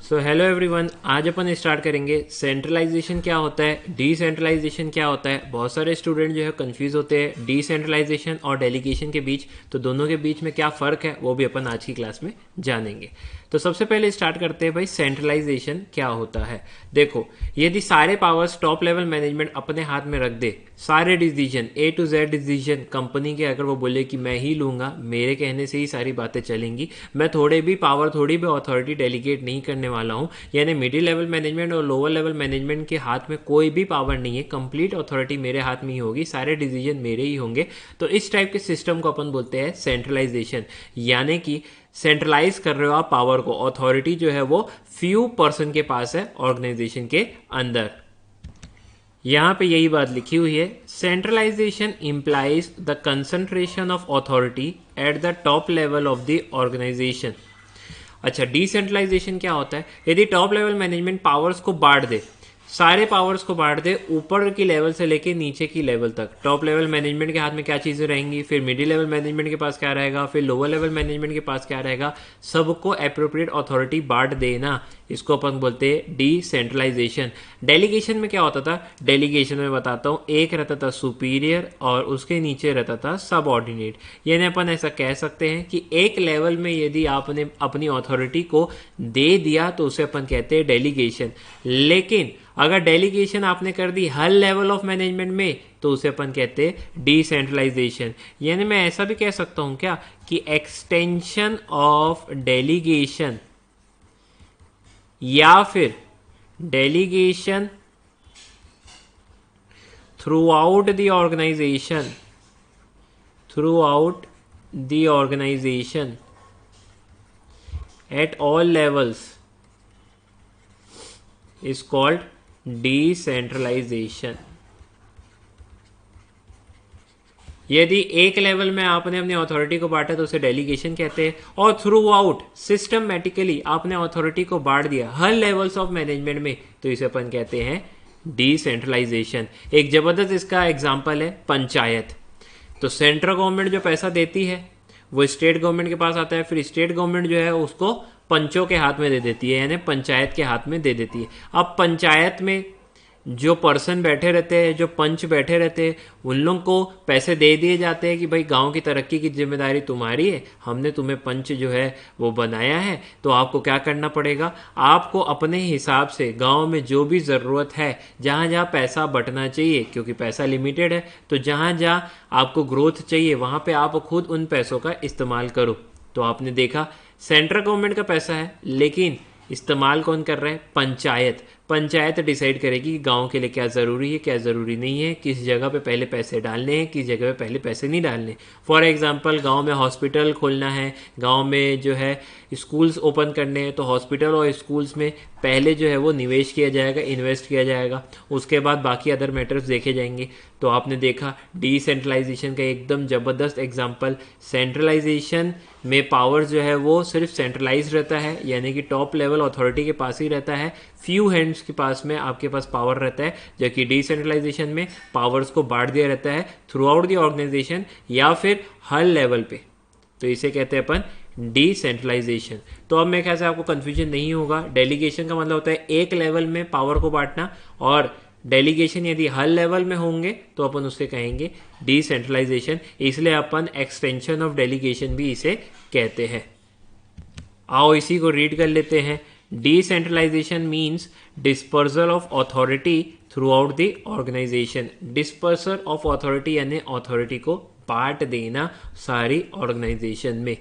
So hello everyone, आज अपन start करेंगे centralisation क्या होता है, डिसेंट्रलाइजेशन क्या होता है। बहुत सारे स्टूडेंट जो है कंफ्यूज होते हैं डिसेंट्रलाइजेशन और डेलीगेशन के बीच, तो दोनों के बीच में क्या फ़र्क है वो भी अपन आज की क्लास में जानेंगे। तो सबसे पहले स्टार्ट करते हैं भाई, सेंट्रलाइजेशन क्या होता है। देखो, यदि सारे पावर्स टॉप लेवल मैनेजमेंट अपने हाथ में रख दे, सारे decision A to Z decision company के, अगर वो बोले कि मैं ही लूंगा, मेरे कहने से ही सारी बातें चलेंगी, मैं थोड़े भी पावर, थोड़ी भी अथॉरिटी डेलीगेट नहीं करने वाला हूँ, यानी मिडिल लेवल मैनेजमेंट और लोअर लेवल मैनेजमेंट के हाथ में कोई भी पावर नहीं है, कंप्लीट अथॉरिटी मेरे हाथ में ही होगी, सारे डिसीजन मेरे ही होंगे, तो इस टाइप के सिस्टम को अपन बोलते हैं सेंट्रलाइजेशन। यानी कि सेंट्रलाइज कर रहे हो आप पावर को, अथॉरिटी जो है वो फ्यू पर्सन के पास है ऑर्गेनाइजेशन के अंदर। यहां पे यही बात लिखी हुई है, centralization implies the concentration of authority at the top level of the organization. अच्छा, डिसेंट्रलाइजेशन क्या होता है, यदि टॉप लेवल मैनेजमेंट पावर्स को बांट दे, सारे पावर्स को बांट दे ऊपर की लेवल से लेके नीचे की लेवल तक। टॉप लेवल मैनेजमेंट के हाथ में क्या चीज़ें रहेंगी, फिर मिडिल लेवल मैनेजमेंट के पास क्या रहेगा, फिर लोअर लेवल मैनेजमेंट के पास क्या रहेगा, सबको एप्रोप्रिएट अथॉरिटी बांट देना, इसको अपन बोलते हैं डिसेंट्रलाइजेशन। डेलीगेशन में क्या होता था, डेलीगेशन में बताता हूँ, एक रहता था सुपीरियर और उसके नीचे रहता था सबऑर्डिनेट। यानी अपन ऐसा कह सकते हैं कि एक लेवल में यदि आपने अपनी अथॉरिटी को दे दिया तो उसे अपन कहते हैं डेलीगेशन। लेकिन अगर डेलीगेशन आपने कर दी हर लेवल ऑफ मैनेजमेंट में तो उसे अपन कहते हैं डिसेंट्रलाइजेशन। यानी मैं ऐसा भी कह सकता हूं क्या कि एक्सटेंशन ऑफ डेलीगेशन या फिर delegation throughout the organization at all levels is called decentralization। यदि एक लेवल में आपने अपनी अथॉरिटी को बांटा तो उसे डेलीगेशन कहते हैं, और थ्रू आउट सिस्टमैटिकली आपने अथॉरिटी को बांट दिया हर लेवल्स ऑफ मैनेजमेंट में तो इसे अपन कहते हैं डिसेंट्रलाइजेशन। एक जबरदस्त इसका एग्जांपल है पंचायत। तो सेंट्रल गवर्नमेंट जो पैसा देती है वो स्टेट गवर्नमेंट के पास आता है, फिर स्टेट गवर्नमेंट जो है उसको पंचों के हाथ में दे देती है, यानी पंचायत के हाथ में दे देती है। अब पंचायत में जो पर्सन बैठे रहते हैं, जो पंच बैठे रहते हैं, उन लोगों को पैसे दे दिए जाते हैं कि भाई गांव की तरक्की की जिम्मेदारी तुम्हारी है, हमने तुम्हें पंच जो है वो बनाया है, तो आपको क्या करना पड़ेगा, आपको अपने हिसाब से गांव में जो भी ज़रूरत है, जहां जहां पैसा बटना चाहिए, क्योंकि पैसा लिमिटेड है, तो जहां जहां आपको ग्रोथ चाहिए वहां पे आप खुद उन पैसों का इस्तेमाल करो। तो आपने देखा सेंट्रल गवर्नमेंट का पैसा है, लेकिन इस्तेमाल कौन कर रहा है, पंचायत। पंचायत डिसाइड करेगी कि गांव के लिए क्या ज़रूरी है, क्या ज़रूरी नहीं है, किस जगह पे पहले पैसे डालने हैं, किस जगह पे पहले पैसे नहीं डालने। फॉर एग्जांपल, गांव में हॉस्पिटल खोलना है, गांव में जो है स्कूल्स ओपन करने हैं, तो हॉस्पिटल और स्कूल्स में पहले जो है वो निवेश किया जाएगा, इन्वेस्ट किया जाएगा, उसके बाद बाकी अदर मैटर्स देखे जाएंगे। तो आपने देखा डिसेंट्रलाइजेशन का एकदम ज़बरदस्त एग्जाम्पल। सेंट्रलाइजेशन में पावर जो है वो सिर्फ सेंट्रलाइज रहता है, यानी कि टॉप लेवल अथॉरिटी के पास ही रहता है, फ्यू हैंड्स के पास में आपके पास पावर रहता है, जबकि डिसेंट्रलाइजेशन में पावर्स को बांट दिया रहता है थ्रू आउट द ऑर्गेनाइजेशन या फिर हर लेवल पे। तो इसे कहते हैं अपन डिसेंट्रलाइजेशन। तो अब मेरे ख्याल से आपको कंफ्यूजन नहीं होगा। डेलीगेशन का मतलब होता है एक लेवल में पावर को बांटना, और डेलीगेशन यदि हर लेवल में होंगे तो अपन उससे कहेंगे डिसेंट्रलाइजेशन, इसलिए अपन एक्सटेंशन ऑफ डेलीगेशन भी इसे कहते हैं। आओ इसी को रीड कर लेते हैं। Decentralization means dispersal of authority throughout the organization. Dispersal of authority यानी अथॉरिटी को बांट देना सारी ऑर्गेनाइजेशन में।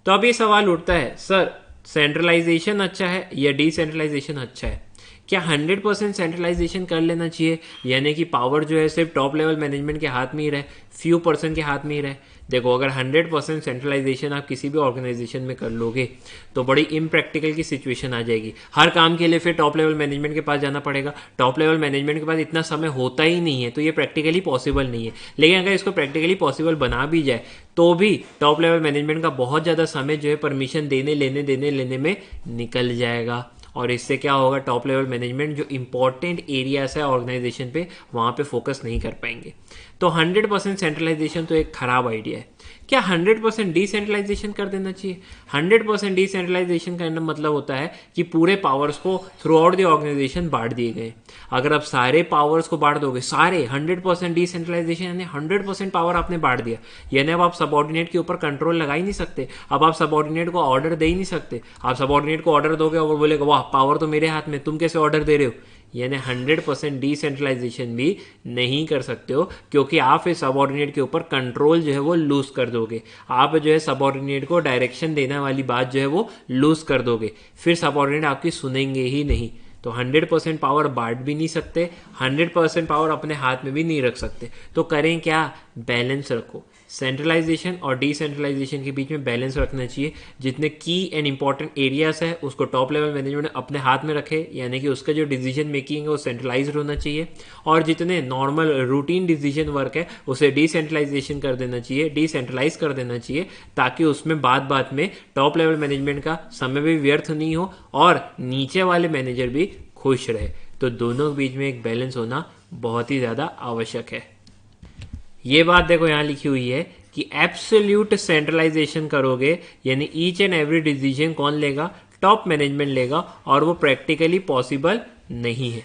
तो अब ये सवाल उठता है, सर सेंट्रलाइजेशन अच्छा है या डिसेंट्रलाइजेशन अच्छा है? क्या 100% सेंट्रलाइजेशन कर लेना चाहिए, यानी कि पावर जो है सिर्फ टॉप लेवल मैनेजमेंट के हाथ में ही रहे, फ्यू पर्सन के हाथ में ही रहे? देखो, अगर 100% सेंट्रलाइजेशन आप किसी भी ऑर्गेनाइजेशन में कर लोगे तो बड़ी इम्प्रैक्टिकल की सिचुएशन आ जाएगी। हर काम के लिए फिर टॉप लेवल मैनेजमेंट के पास जाना पड़ेगा, टॉप लेवल मैनेजमेंट के पास इतना समय होता ही नहीं है, तो ये प्रैक्टिकली पॉसिबल नहीं है। लेकिन अगर इसको प्रैक्टिकली पॉसिबल बना भी जाए तो भी टॉप लेवल मैनेजमेंट का बहुत ज़्यादा समय जो है परमिशन देने लेने में निकल जाएगा, और इससे क्या होगा, टॉप लेवल मैनेजमेंट जो इंपॉर्टेंट एरियाज है ऑर्गेनाइजेशन पे वहाँ पे फोकस नहीं कर पाएंगे। तो 100% सेंट्रलाइजेशन तो एक खराब आइडिया है, क्या 100% डिसेंट्रलाइजेशन कर देना चाहिए? 100% डिसेंट्रलाइजेशन का मतलब होता है कि पूरे पावर्स को थ्रू आउट द ऑर्गेनाइजेशन बांट दिए गए। अगर आप सारे पावर्स को बांट दोगे, सारे 100% डिसेंट्रलाइजेशन यानी 100% पावर आपने बांट दिया, यानी अब आप सबऑर्डिनेट के ऊपर कंट्रोल लगा ही नहीं सकते। अब आप सबऑर्डिनेट को ऑर्डर दे ही नहीं सकते। आप सबऑर्डिनेट को ऑर्डर दोगे और वो बोलेगा वाह पावर तो मेरे हाथ में, तुम कैसे ऑर्डर दे रहे हो? यानी 100% डिसेंट्रलाइजेशन भी नहीं कर सकते हो, क्योंकि आप इस सबऑर्डिनेट के ऊपर कंट्रोल जो है वो लूज कर दोगे। आप जो है सबऑर्डिनेट को डायरेक्शन देने वाली बात जो है वो लूज कर दोगे, फिर सबऑर्डिनेट आपकी सुनेंगे ही नहीं। तो 100% पावर बांट भी नहीं सकते, 100% पावर अपने हाथ में भी नहीं रख सकते। तो करें क्या? बैलेंस रखो। सेंट्रलाइजेशन और डिसेंट्रलाइजेशन के बीच में बैलेंस रखना चाहिए। जितने की एंड इंपॉर्टेंट एरियाज है उसको टॉप लेवल मैनेजमेंट अपने हाथ में रखे, यानी कि उसका जो डिसीजन मेकिंग है वो सेंट्रलाइज्ड होना चाहिए, और जितने नॉर्मल रूटीन डिसीजन वर्क है उसे डिसेंट्रलाइजेशन कर देना चाहिए, डिसेंट्रलाइज कर देना चाहिए, ताकि उसमें बात में टॉप लेवल मैनेजमेंट का समय भी व्यर्थ नहीं हो और नीचे वाले मैनेजर भी खुश रहे। तो दोनों के बीच में एक बैलेंस होना बहुत ही ज़्यादा आवश्यक है। ये बात देखो यहाँ लिखी हुई है कि एब्सोल्यूट सेंट्रलाइजेशन करोगे यानी ईच एंड एवरी डिसीजन कौन लेगा? टॉप मैनेजमेंट लेगा, और वो प्रैक्टिकली पॉसिबल नहीं है।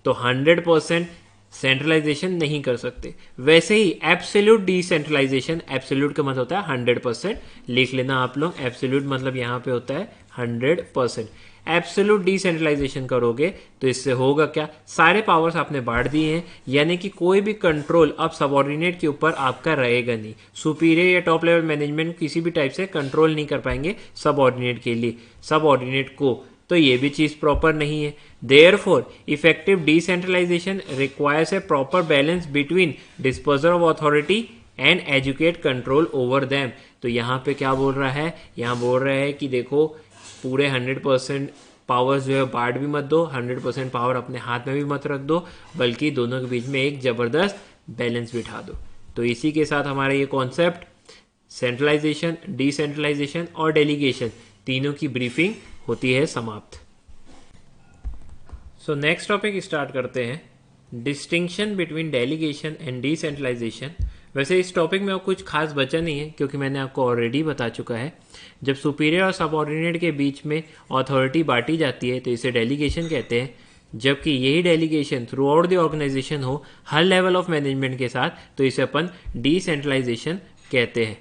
तो 100% सेंट्रलाइजेशन नहीं कर सकते। वैसे ही एब्सोल्यूट डिसेंट्रलाइजेशन, एब्सोल्यूट का मतलब होता है 100%, लिख लेना आप लोग। एब्सोल्यूट मतलब यहाँ पे होता है 100%। एब्सोल्यूट डिसेंट्रलाइजेशन करोगे तो इससे होगा क्या? सारे पावर्स आपने बांट दिए हैं, यानी कि कोई भी कंट्रोल अब सबऑर्डिनेट के ऊपर आपका रहेगा नहीं। सुपीरियर या टॉप लेवल मैनेजमेंट किसी भी टाइप से कंट्रोल नहीं कर पाएंगे सबऑर्डिनेट के लिए, सबऑर्डिनेट को। तो ये भी चीज प्रॉपर नहीं है। Therefore effective decentralization requires a proper balance between disposal of authority and educate control over them. तो यहाँ पे क्या बोल रहा है? यहाँ बोल रहा है कि देखो पूरे 100% पावर्स जो है बांट भी मत दो, 100% पावर अपने हाथ में भी मत रख दो, बल्कि दोनों के बीच में एक जबरदस्त बैलेंस बिठा दो। तो इसी के साथ हमारा ये कॉन्सेप्ट सेंट्रलाइजेशन, डिसेंट्रलाइजेशन और डेलीगेशन तीनों की ब्रीफिंग होती है समाप्त। सो नेक्स्ट टॉपिक स्टार्ट करते हैं, distinction between delegation and decentralization. वैसे इस टॉपिक में कुछ खास बचा नहीं है, क्योंकि मैंने आपको ऑलरेडी बता चुका है। जब सुपीरियर और सबऑर्डिनेट के बीच में अथॉरिटी बांटी जाती है तो इसे डेलीगेशन कहते हैं, जबकि यही delegation throughout the organization हो हर लेवल ऑफ मैनेजमेंट के साथ तो इसे अपन डिसेंट्रलाइजेशन कहते हैं।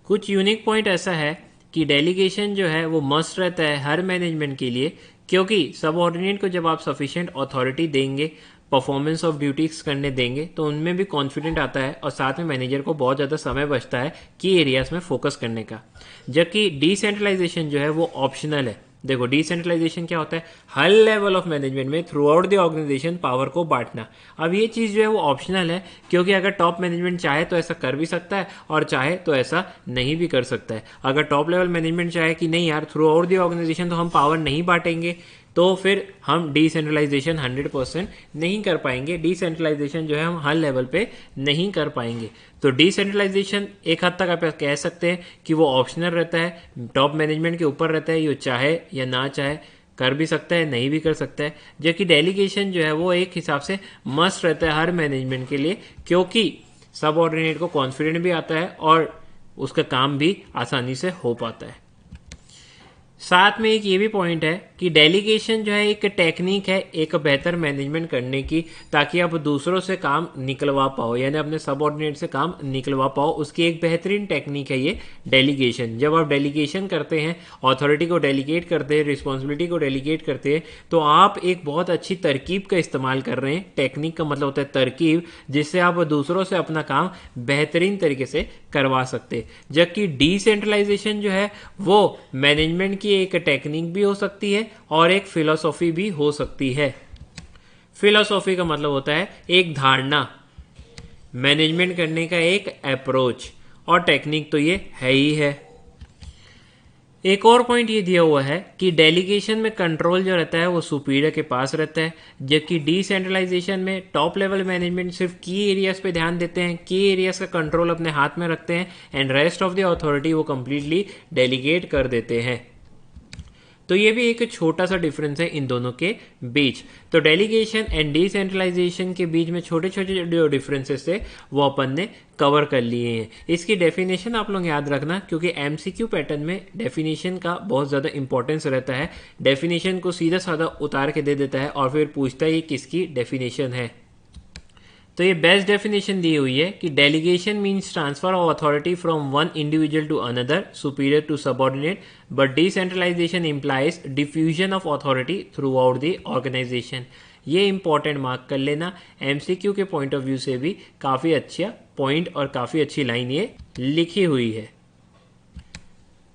कुछ यूनिक पॉइंट ऐसा है कि डेलीगेशन जो है वो मस्ट रहता है हर मैनेजमेंट के लिए, क्योंकि सबऑर्डिनेट को जब आप सफिशिएंट अथॉरिटी देंगे, परफॉर्मेंस ऑफ ड्यूटीज करने देंगे, तो उनमें भी कॉन्फिडेंट आता है और साथ में मैनेजर को बहुत ज़्यादा समय बचता है की एरियाज में फोकस करने का। जबकि डिसेंट्रलाइजेशन जो है वो ऑप्शनल है। देखो डिसेंट्रलाइजेशन क्या होता है? हर लेवल ऑफ मैनेजमेंट में throughout the organization power को बांटना। अब ये चीज़ जो है वो ऑप्शनल है, क्योंकि अगर टॉप मैनेजमेंट चाहे तो ऐसा कर भी सकता है और चाहे तो ऐसा नहीं भी कर सकता है। अगर टॉप लेवल मैनेजमेंट चाहे कि नहीं यार थ्रू आउट द ऑर्गेनाइजेशन तो हम पावर नहीं बांटेंगे, तो फिर हम डिसेंट्रलाइजेशन 100% नहीं कर पाएंगे। डिसेंट्रलाइजेशन जो है हम हर लेवल पे नहीं कर पाएंगे। तो डिसेंट्रलाइजेशन एक हद तक आप कह सकते हैं कि वो ऑप्शनल रहता है, टॉप मैनेजमेंट के ऊपर रहता है, ये चाहे या ना चाहे कर भी सकता है, नहीं भी कर सकता है। जबकि डेलीगेशन जो है वो एक हिसाब से मस्ट रहता है हर मैनेजमेंट के लिए, क्योंकि सबऑर्डिनेट को कॉन्फिडेंट भी आता है और उसका काम भी आसानी से हो पाता है। साथ में एक ये भी पॉइंट है कि डेलीगेशन जो है एक टेक्निक है एक बेहतर मैनेजमेंट करने की, ताकि आप दूसरों से काम निकलवा पाओ, यानी अपने सबऑर्डिनेट से काम निकलवा पाओ। उसकी एक बेहतरीन टेक्निक है ये डेलीगेशन। जब आप डेलीगेशन करते हैं, अथॉरिटी को डेलीगेट करते हैं, रिस्पॉन्सिबिलिटी को डेलीगेट करते हैं, तो आप एक बहुत अच्छी तरकीब का इस्तेमाल कर रहे हैं। टेक्निक का मतलब होता है तरकीब, जिससे आप दूसरों से अपना काम बेहतरीन तरीके से करवा सकते हैं। जबकि डिसेंट्रलाइजेशन जो है वो मैनेजमेंट की एक टेक्निक भी हो सकती है और एक फिलॉसफी भी हो सकती है। फिलॉसफी का मतलब होता है एक धारणा, मैनेजमेंट करने का एक अप्रोच, और टेक्निक तो ये है ही है। एक और पॉइंट ये दिया हुआ है कि डेलीगेशन में कंट्रोल जो रहता है वो सुपीरियर के पास रहता है, जबकि डिसेंट्रलाइजेशन में टॉप लेवल मैनेजमेंट सिर्फ की एरियाज पे ध्यान देते हैं, की एरियाज का कंट्रोल अपने हाथ में रखते हैं, and rest of the authority वो कंप्लीटली डेलीगेट कर देते हैं। तो ये भी एक छोटा सा डिफरेंस है इन दोनों के बीच। तो डेलीगेशन एंड डिसेंट्रलाइजेशन के बीच में छोटे छोटे जो डिफरेंसेस थे वो अपन ने कवर कर लिए हैं। इसकी डेफिनेशन आप लोग याद रखना, क्योंकि एमसीक्यू पैटर्न में डेफिनेशन का बहुत ज़्यादा इंपॉर्टेंस रहता है। डेफिनेशन को सीधा साधा उतार के दे देता है और फिर पूछता है ये किसकी डेफिनेशन है। तो ये बेस्ट डेफिनेशन दी हुई है कि delegation means transfer of authority from one individual to another superior to subordinate, but decentralization implies diffusion of authority throughout the organization. ये इंपॉर्टेंट मार्क कर लेना, एमसीक्यू के पॉइंट ऑफ व्यू से भी काफ़ी अच्छा पॉइंट और काफ़ी अच्छी लाइन ये लिखी हुई है।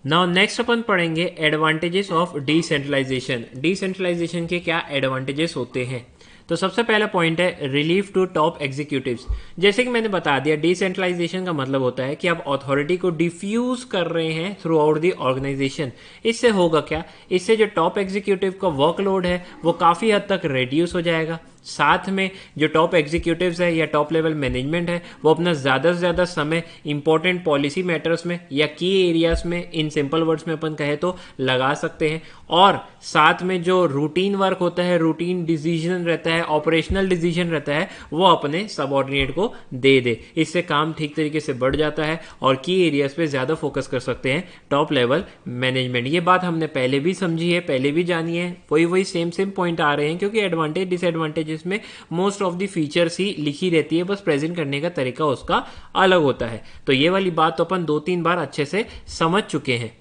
नाउ नेक्स्ट अपन पढ़ेंगे एडवांटेजेस ऑफ डिसेंट्रलाइजेशन। डिसेंट्रलाइजेशन के क्या एडवांटेजेस होते हैं। तो सबसे पहला पॉइंट है रिलीफ टू टॉप एग्जीक्यूटिव्स। जैसे कि मैंने बता दिया, डिसेंट्रलाइजेशन का मतलब होता है कि आप अथॉरिटी को डिफ्यूज कर रहे हैं थ्रू आउट दी ऑर्गेनाइजेशन। इससे होगा क्या, इससे जो टॉप एग्जीक्यूटिव का वर्कलोड है वो काफ़ी हद तक रिड्यूस हो जाएगा। साथ में जो टॉप एग्जीक्यूटिव्स है या टॉप लेवल मैनेजमेंट है वो अपना ज़्यादा से ज़्यादा समय इंपॉर्टेंट पॉलिसी मैटर्स में या की एरियाज में, इन सिंपल वर्ड्स में अपन कहे तो, लगा सकते हैं। और साथ में जो रूटीन वर्क होता है, रूटीन डिसीजन रहता है, ऑपरेशनल डिसीजन रहता है, वो अपने सबऑर्डिनेट को दे दे। इससे काम ठीक तरीके से बढ़ जाता है और की एरियाज पे ज़्यादा फोकस कर सकते हैं टॉप लेवल मैनेजमेंट। ये बात हमने पहले भी समझी है, पहले भी जानी है, वही सेम पॉइंट आ रहे हैं, क्योंकि एडवांटेज डिसएडवांटेज में मोस्ट ऑफ द फीचर्स ही लिखी रहती है, बस प्रेजेंट करने का तरीका उसका अलग होता है। तो ये वाली बात तो अपन 2-3 बार अच्छे से समझ चुके हैं।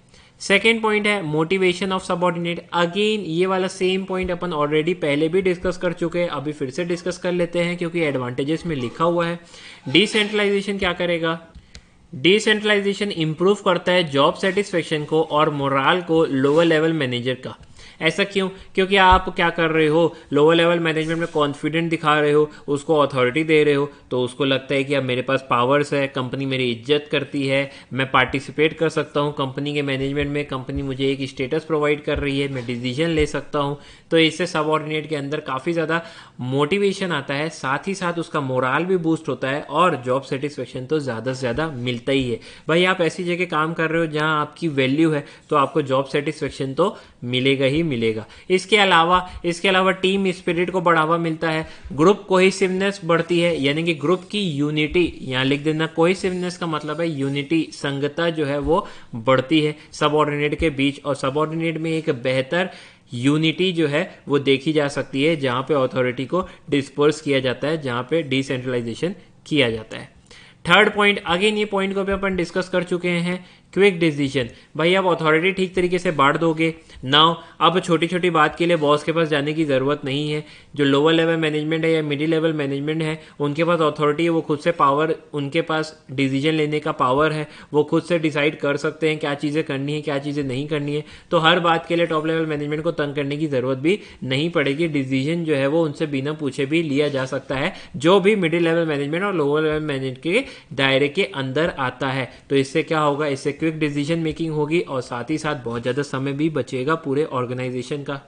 सेकेंड पॉइंट है मोटिवेशन ऑफ सबऑर्डिनेट। अगेन ये वाला सेम पॉइंट अपन ऑलरेडी पहले भी डिस्कस कर चुके हैं, अभी फिर से डिस्कस कर लेते हैं क्योंकि एडवांटेजेस में लिखा हुआ है। डिसेंट्रलाइजेशन क्या करेगा, डिसेंट्रलाइजेशन इंप्रूव करता है जॉब सेटिस्फेक्शन को और मोराल को लोअर लेवल मैनेजर का। ऐसा क्यों, क्योंकि आप क्या कर रहे हो, लोअर लेवल मैनेजमेंट में कॉन्फिडेंट दिखा रहे हो, उसको अथॉरिटी दे रहे हो, तो उसको लगता है कि अब मेरे पास पावर्स है, कंपनी मेरी इज्जत करती है, मैं पार्टिसिपेट कर सकता हूँ कंपनी के मैनेजमेंट में, कंपनी मुझे एक स्टेटस प्रोवाइड कर रही है, मैं डिसीजन ले सकता हूँ। तो इससे सबऑर्डिनेट के अंदर काफ़ी ज़्यादा मोटिवेशन आता है, साथ ही साथ उसका मोराल भी बूस्ट होता है और जॉब सेटिस्फेक्शन तो ज़्यादा से ज़्यादा मिलता ही है। भाई आप ऐसी जगह काम कर रहे हो जहाँ आपकी वैल्यू है, तो आपको जॉब सेटिस्फेक्शन तो मिलेगा ही मिलेगा। इसके अलावा टीम स्पिरिट को बढ़ावा मिलता है, ग्रुप कोहेसिवनेस बढ़ती है, यानी कि ग्रुप की यूनिटी, यहाँ लिख देना, कोहेसिवनेस का मतलब है यूनिटी, संगता जो है वो बढ़ती है सबऑर्डिनेट के बीच, और सबऑर्डिनेट में एक बेहतर यूनिटी जो है वो देखी जा सकती है जहां पे अथॉरिटी को डिस्पर्स किया जाता है, जहां पे डिसेंट्रलाइजेशन किया जाता है। थर्ड पॉइंट, अगेन ये पॉइंट को भी अपन डिस्कस कर चुके हैं, क्विक डिसीजन। भाई आप अथॉरिटी ठीक तरीके से बांट दोगे, नाउ अब छोटी छोटी बात के लिए बॉस के पास जाने की ज़रूरत नहीं है। जो लोअर लेवल मैनेजमेंट है या मिडिल लेवल मैनेजमेंट है, उनके पास अथॉरिटी है, वो खुद से पावर, उनके पास डिसीजन लेने का पावर है, वो खुद से डिसाइड कर सकते हैं क्या चीज़ें करनी है, क्या चीज़ें नहीं करनी है। तो हर बात के लिए टॉप लेवल मैनेजमेंट को तंग करने की ज़रूरत भी नहीं पड़ेगी। डिसीजन जो है वो उनसे बिना पूछे भी लिया जा सकता है, जो भी मिडिल लेवल मैनेजमेंट और लोअर लेवल मैनेजमेंट के दायरे के अंदर आता है। तो इससे क्या होगा, इससे क्विक डिसीजन मेकिंग होगी और साथ ही साथ बहुत ज़्यादा समय भी बचेगा पूरे ऑर्गेनाइजेशन का।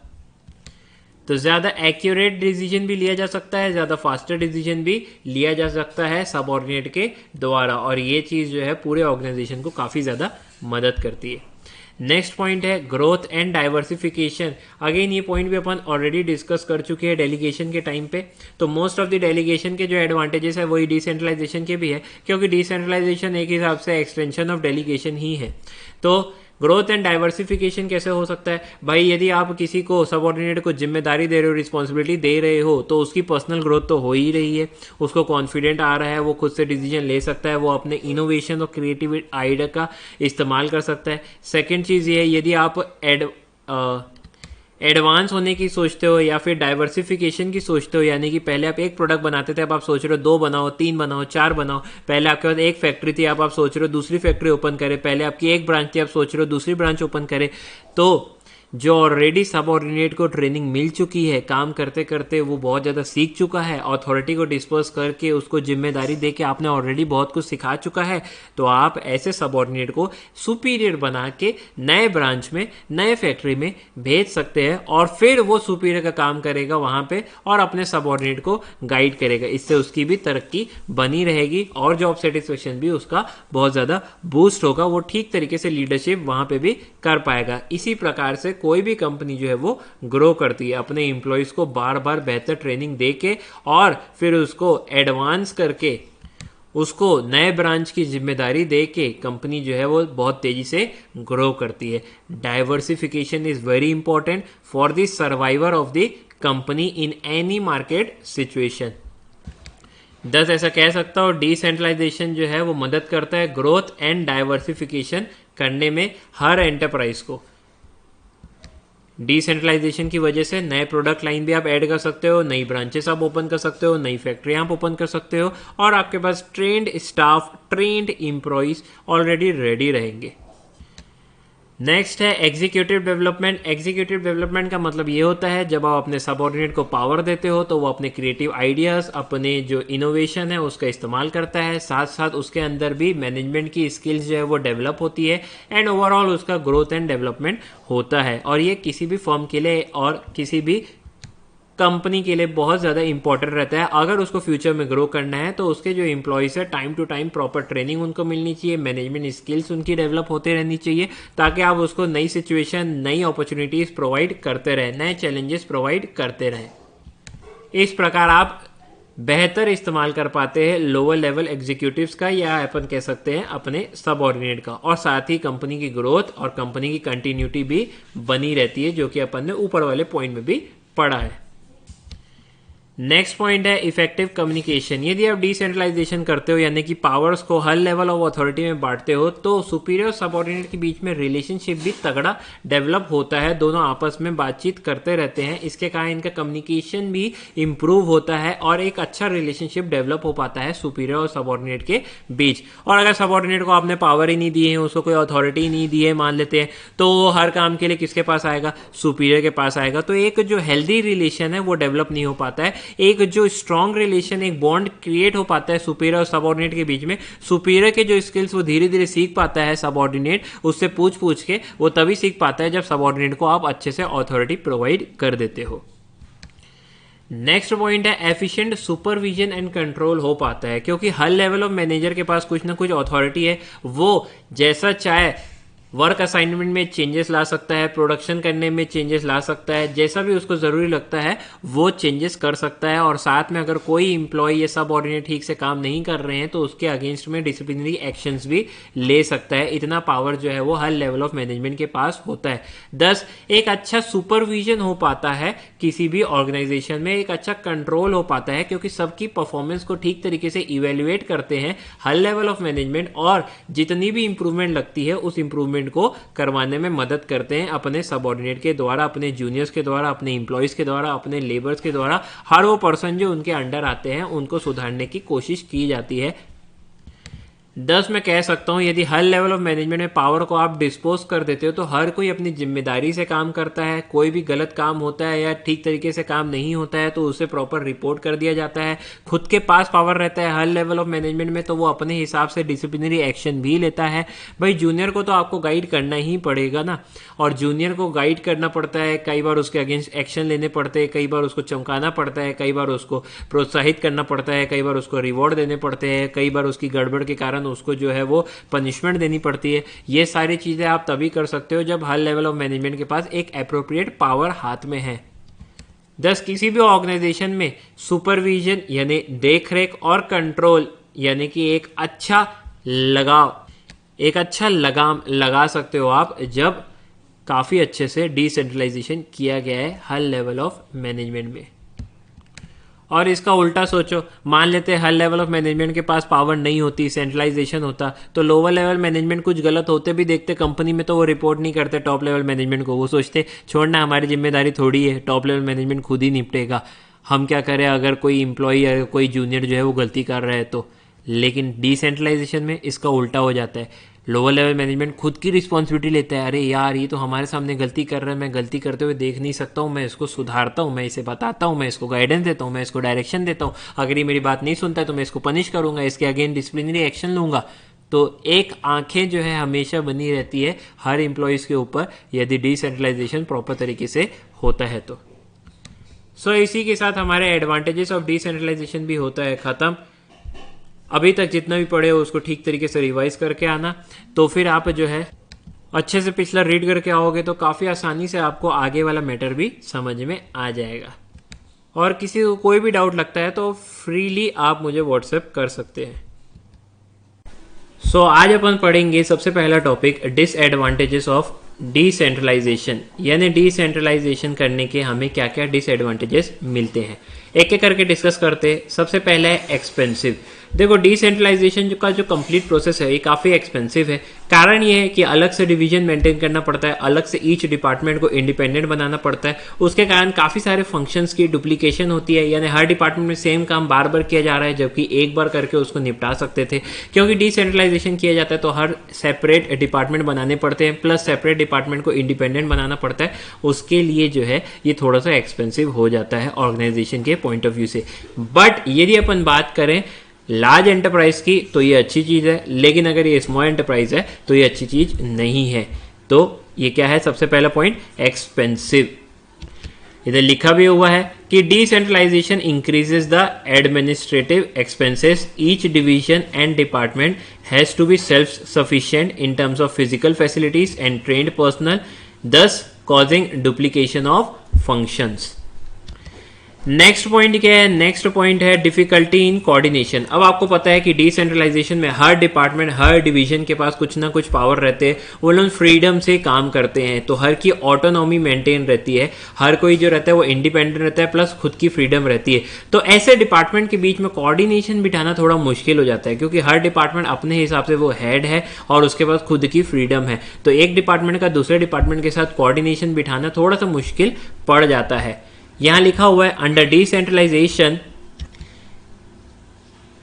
तो ज़्यादा एक्यूरेट डिसीजन भी लिया जा सकता है, ज़्यादा फास्टर डिसीजन भी लिया जा सकता है सबऑर्डिनेट के द्वारा, और ये चीज़ जो है पूरे ऑर्गेनाइजेशन को काफ़ी ज़्यादा मदद करती है। नेक्स्ट पॉइंट है ग्रोथ एंड डाइवर्सिफिकेशन। अगेन ये पॉइंट भी अपन ऑलरेडी डिस्कस कर चुके हैं डेलीगेशन के टाइम पे। तो मोस्ट ऑफ द डेलीगेशन के जो एडवांटेजेस है वही डिसेंट्रलाइजेशन के भी है, क्योंकि डिसेंट्रलाइजेशन एक हिसाब से एक्सटेंशन ऑफ डेलीगेशन ही है। तो ग्रोथ एंड डाइवर्सिफिकेशन कैसे हो सकता है, भाई यदि आप किसी को सबऑर्डिनेट को जिम्मेदारी दे रहे हो, रिस्पॉन्सिबिलिटी दे रहे हो, तो उसकी पर्सनल ग्रोथ तो हो ही रही है, उसको कॉन्फिडेंट आ रहा है, वो खुद से डिसीजन ले सकता है, वो अपने इनोवेशन और क्रिएटिव आइडिया का इस्तेमाल कर सकता है। सेकेंड चीज़ ये है, यदि आप एडवांस होने की सोचते हो या फिर डाइवर्सिफिकेशन की सोचते हो, यानी कि पहले आप एक प्रोडक्ट बनाते थे, अब आप सोच रहे हो 2 बनाओ, 3 बनाओ, 4 बनाओ। पहले आपके पास एक फैक्ट्री थी, अब आप सोच रहे हो दूसरी फैक्ट्री ओपन करें। पहले आपकी एक ब्रांच थी, आप सोच रहे हो दूसरी ब्रांच ओपन करें। तो जो ऑलरेडी सबऑर्डिनेट को ट्रेनिंग मिल चुकी है, काम करते करते वो बहुत ज़्यादा सीख चुका है, अथॉरिटी को डिस्पर्स करके उसको जिम्मेदारी दे के आपने ऑलरेडी बहुत कुछ सिखा चुका है, तो आप ऐसे सबऑर्डिनेट को सुपीरियर बना के नए ब्रांच में, नए फैक्ट्री में भेज सकते हैं, और फिर वो सुपीरियर का काम करेगा वहाँ पे और अपने सबऑर्डिनेट को गाइड करेगा। इससे उसकी भी तरक्की बनी रहेगी और जॉब सेटिस्फेक्शन भी उसका बहुत ज़्यादा बूस्ट होगा, वो ठीक तरीके से लीडरशिप वहाँ पे भी कर पाएगा। इसी प्रकार से कोई भी कंपनी जो है वो ग्रो करती है, अपने एम्प्लॉयज़ को बार बार बेहतर ट्रेनिंग दे के और फिर उसको एडवांस करके उसको नए ब्रांच की जिम्मेदारी दे के कंपनी जो है वो बहुत तेजी से ग्रो करती है। Diversification is very important for the survivor of the company in any market situation. 10 ऐसा कह सकता हूँ डिसेंट्रलाइजेशन जो है वो मदद करता है ग्रोथ एंड डाइवर्सिफिकेशन करने में हर एंटरप्राइज को। डिसेंट्रलाइजेशन की वजह से नए प्रोडक्ट लाइन भी आप ऐड कर सकते हो, नई ब्रांचेस आप ओपन कर सकते हो, नई फैक्ट्री आप ओपन कर सकते हो और आपके पास trained staff, trained employees already ready रहेंगे। नेक्स्ट है एग्जीक्यूटिव डेवलपमेंट। एग्जीक्यूटिव डेवलपमेंट का मतलब ये होता है जब आप अपने सबऑर्डिनेट को पावर देते हो तो वो अपने क्रिएटिव आइडियाज़, अपने जो इनोवेशन है उसका इस्तेमाल करता है, साथ साथ उसके अंदर भी मैनेजमेंट की स्किल्स जो है वो डेवलप होती है एंड ओवरऑल उसका ग्रोथ एंड डेवलपमेंट होता है। और ये किसी भी फर्म के लिए और किसी भी कंपनी के लिए बहुत ज़्यादा इंपॉर्टेंट रहता है। अगर उसको फ्यूचर में ग्रो करना है तो उसके जो एम्प्लॉयज़ है time to time proper training उनको मिलनी चाहिए, मैनेजमेंट स्किल्स उनकी डेवलप होते रहनी चाहिए ताकि आप उसको नई सिचुएशन, नई अपॉर्चुनिटीज़ प्रोवाइड करते रहें, नए चैलेंजेस प्रोवाइड करते रहें। इस प्रकार आप बेहतर इस्तेमाल कर पाते हैं लोअर लेवल एग्जीक्यूटिव्स का या अपन कह सकते हैं अपने सबऑर्डिनेट का, और साथ ही कंपनी की ग्रोथ और कंपनी की कंटिन्यूटी भी बनी रहती है, जो कि अपन ने ऊपर वाले पॉइंट में भी पढ़ा है। नेक्स्ट पॉइंट है इफेक्टिव कम्युनिकेशन। यदि आप डिसेंट्रलाइजेशन करते हो यानी कि पावर्स को हर लेवल ऑफ अथॉरिटी में बांटते हो तो सुपीरियर और सबऑर्डिनेट के बीच में रिलेशनशिप भी तगड़ा डेवलप होता है, दोनों आपस में बातचीत करते रहते हैं, इसके कारण इनका कम्युनिकेशन भी इम्प्रूव होता है और एक अच्छा रिलेशनशिप डेवलप हो पाता है सुपीरियर और सबऑर्डिनेट के बीच। और अगर सबऑर्डिनेट को आपने पावर ही नहीं दी है, उसको कोई अथॉरिटी ही नहीं दी है मान लेते हैं, तो वो हर काम के लिए किसके पास आएगा? सुपीरियर के पास आएगा। तो एक जो हेल्दी रिलेशन है वो डेवलप नहीं हो पाता है, एक जो स्ट्रॉन्ग रिलेशन, एक बॉन्ड क्रिएट हो पाता है सुपीरियर और सबऑर्डिनेट के बीच में। सुपीरियर के जो स्किल्स वो धीरे धीरे सीख पाता है सबऑर्डिनेट, उससे पूछ पूछ के वो तभी सीख पाता है जब सबऑर्डिनेट को आप अच्छे से अथॉरिटी प्रोवाइड कर देते हो। नेक्स्ट पॉइंट है एफिशिएंट सुपरविजन एंड कंट्रोल हो पाता है, क्योंकि हर लेवल ऑफ मैनेजर के पास कुछ ना कुछ अथॉरिटी है, वो जैसा चाहे वर्क असाइनमेंट में चेंजेस ला सकता है, प्रोडक्शन करने में चेंजेस ला सकता है, जैसा भी उसको ज़रूरी लगता है वो चेंजेस कर सकता है। और साथ में अगर कोई इंप्लॉय या सबऑर्डिनेट ठीक से काम नहीं कर रहे हैं तो उसके अगेंस्ट में डिसिप्लिनरी एक्शंस भी ले सकता है। इतना पावर जो है वो हर लेवल ऑफ मैनेजमेंट के पास होता है। 10 एक अच्छा सुपरविजन हो पाता है किसी भी ऑर्गेनाइजेशन में, एक अच्छा कंट्रोल हो पाता है क्योंकि सबकी परफॉर्मेंस को ठीक तरीके से इवेल्युएट करते हैं हर लेवल ऑफ मैनेजमेंट, और जितनी भी इंप्रूवमेंट लगती है उस इंप्रूवमेंट को करवाने में मदद करते हैं अपने सबऑर्डिनेट के द्वारा, अपने जूनियर्स के द्वारा, अपने एम्प्लॉयज के द्वारा, अपने लेबर्स के द्वारा। हर वो पर्सन जो उनके अंडर आते हैं उनको सुधारने की कोशिश की जाती है। 10 मैं कह सकता हूँ यदि हर लेवल ऑफ मैनेजमेंट में पावर को आप डिस्पोज कर देते हो तो हर कोई अपनी जिम्मेदारी से काम करता है, कोई भी गलत काम होता है या ठीक तरीके से काम नहीं होता है तो उसे प्रॉपर रिपोर्ट कर दिया जाता है। खुद के पास पावर रहता है हर लेवल ऑफ मैनेजमेंट में तो वो अपने हिसाब से डिसिप्लिनरी एक्शन भी लेता है। भाई जूनियर को तो आपको गाइड करना ही पड़ेगा ना, और जूनियर को गाइड करना पड़ता है, कई बार उसके अगेंस्ट एक्शन लेने पड़ते हैं, कई बार उसको चमकाना पड़ता है, कई बार उसको प्रोत्साहित करना पड़ता है, कई बार उसको रिवॉर्ड देने पड़ते हैं, कई बार उसकी गड़बड़ के कारण उसको जो है वो पनिशमेंट देनी पड़ती है। ये सारी चीजें आप तभी कर सकते हो जब हर लेवल ऑफ मैनेजमेंट के पास एक एप्रोप्रिएट पावर हाथ में है। 10 किसी भी ऑर्गेनाइजेशन में सुपरविजन यानी देखरेख और कंट्रोल यानी कि एक अच्छा लगाम लगा सकते हो आप जब काफी अच्छे से डिसेंट्रलाइजेशन किया गया है हर लेवल ऑफ मैनेजमेंट में। और इसका उल्टा सोचो, मान लेते हैं हर लेवल ऑफ मैनेजमेंट के पास पावर नहीं होती, सेंट्रलाइजेशन होता, तो लोअर लेवल मैनेजमेंट कुछ गलत होते भी देखते कंपनी में तो वो रिपोर्ट नहीं करते टॉप लेवल मैनेजमेंट को। वो सोचते छोड़ना हमारी जिम्मेदारी थोड़ी है, टॉप लेवल मैनेजमेंट खुद ही निपटेगा, हम क्या करें अगर कोई इंप्लॉई या कोई जूनियर जो है वो गलती कर रहा है तो। लेकिन डिसेंट्रलाइजेशन में इसका उल्टा हो जाता है, लोअर लेवल मैनेजमेंट खुद की रिस्पॉन्सिबिलिटी लेता है। अरे यार ये तो हमारे सामने गलती कर रहा है, मैं गलती करते हुए देख नहीं सकता हूँ, मैं इसको सुधारता हूँ, मैं इसे बताता हूँ, मैं इसको गाइडेंस देता हूँ, मैं इसको डायरेक्शन देता हूँ, अगर ये मेरी बात नहीं सुनता है तो मैं इसको पनिश करूंगा, इसके अगेंस्ट डिसिप्लिनरी एक्शन लूंगा। तो एक आंखें जो है हमेशा बनी रहती है हर एम्प्लॉयज़ के ऊपर यदि डिसेंट्रलाइजेशन प्रॉपर तरीके से होता है तो। सो इसी के साथ हमारे एडवांटेजेस ऑफ डिसेंट्रलाइजेशन भी होता है ख़त्म। अभी तक जितना भी पढ़े हो उसको ठीक तरीके से रिवाइज करके आना, तो फिर आप जो है अच्छे से पिछला रीड करके आओगे तो काफ़ी आसानी से आपको आगे वाला मैटर भी समझ में आ जाएगा। और किसी को कोई भी डाउट लगता है तो फ्रीली आप मुझे व्हाट्सएप कर सकते हैं। आज अपन पढ़ेंगे सबसे पहला टॉपिक डिसएडवांटेजेस ऑफ डिसेंट्रलाइजेशन, यानी डिसेंट्रलाइजेशन करने के हमें क्या क्या डिसएडवांटेजेस मिलते हैं। एक एक करके डिस्कस करते हैं। सबसे पहला है एक्सपेंसिव। देखो डिसेंट्रलाइजेशन का जो कंप्लीट प्रोसेस है ये काफ़ी एक्सपेंसिव है। कारण ये है कि अलग से डिवीजन मेंटेन करना पड़ता है, अलग से ईच डिपार्टमेंट को इंडिपेंडेंट बनाना पड़ता है। उसके कारण काफ़ी सारे फंक्शंस की डुप्लीकेशन होती है, यानी हर डिपार्टमेंट में सेम काम बार बार किया जा रहा है, जबकि एक बार करके उसको निपटा सकते थे। क्योंकि डिसेंट्रलाइजेशन किया जाता है तो हर सेपरेट डिपार्टमेंट बनाने पड़ते हैं, प्लस सेपरेट डिपार्टमेंट को इंडिपेंडेंट बनाना पड़ता है। उसके लिए जो है ये थोड़ा सा एक्सपेंसिव हो जाता है ऑर्गेनाइजेशन के पॉइंट ऑफ व्यू से। बट यदि अपन बात करें लार्ज एंटरप्राइज की तो ये अच्छी चीज़ है, लेकिन अगर ये स्मॉल एंटरप्राइज है तो ये अच्छी चीज़ नहीं है। तो ये क्या है, सबसे पहला पॉइंट एक्सपेंसिव। इधर लिखा भी हुआ है कि decentralization increases the administrative expenses, each division and department has to be self sufficient in terms of physical facilities and trained personnel, thus causing duplication of functions। Next point क्या है, next point है difficulty in coordination. अब आपको पता है कि decentralisation में हर department, हर division के पास कुछ ना कुछ पावर रहते हैं, वो लोग फ्रीडम से काम करते हैं, तो हर की ऑटोनॉमी मेंटेन रहती है, हर कोई जो रहता है वो इंडिपेंडेंट रहता है, प्लस खुद की फ्रीडम रहती है। तो ऐसे डिपार्टमेंट के बीच में कोऑर्डिनेशन बिठाना थोड़ा मुश्किल हो जाता है, क्योंकि हर डिपार्टमेंट अपने हिसाब से वो हेड है और उसके पास खुद की फ्रीडम है। तो एक डिपार्टमेंट का दूसरे डिपार्टमेंट के साथ कोऑर्डिनेशन बिठाना थोड़ा सा मुश्किल पड़ जाता है। यहां लिखा हुआ है अंडर डिसेंट्रलाइजेशन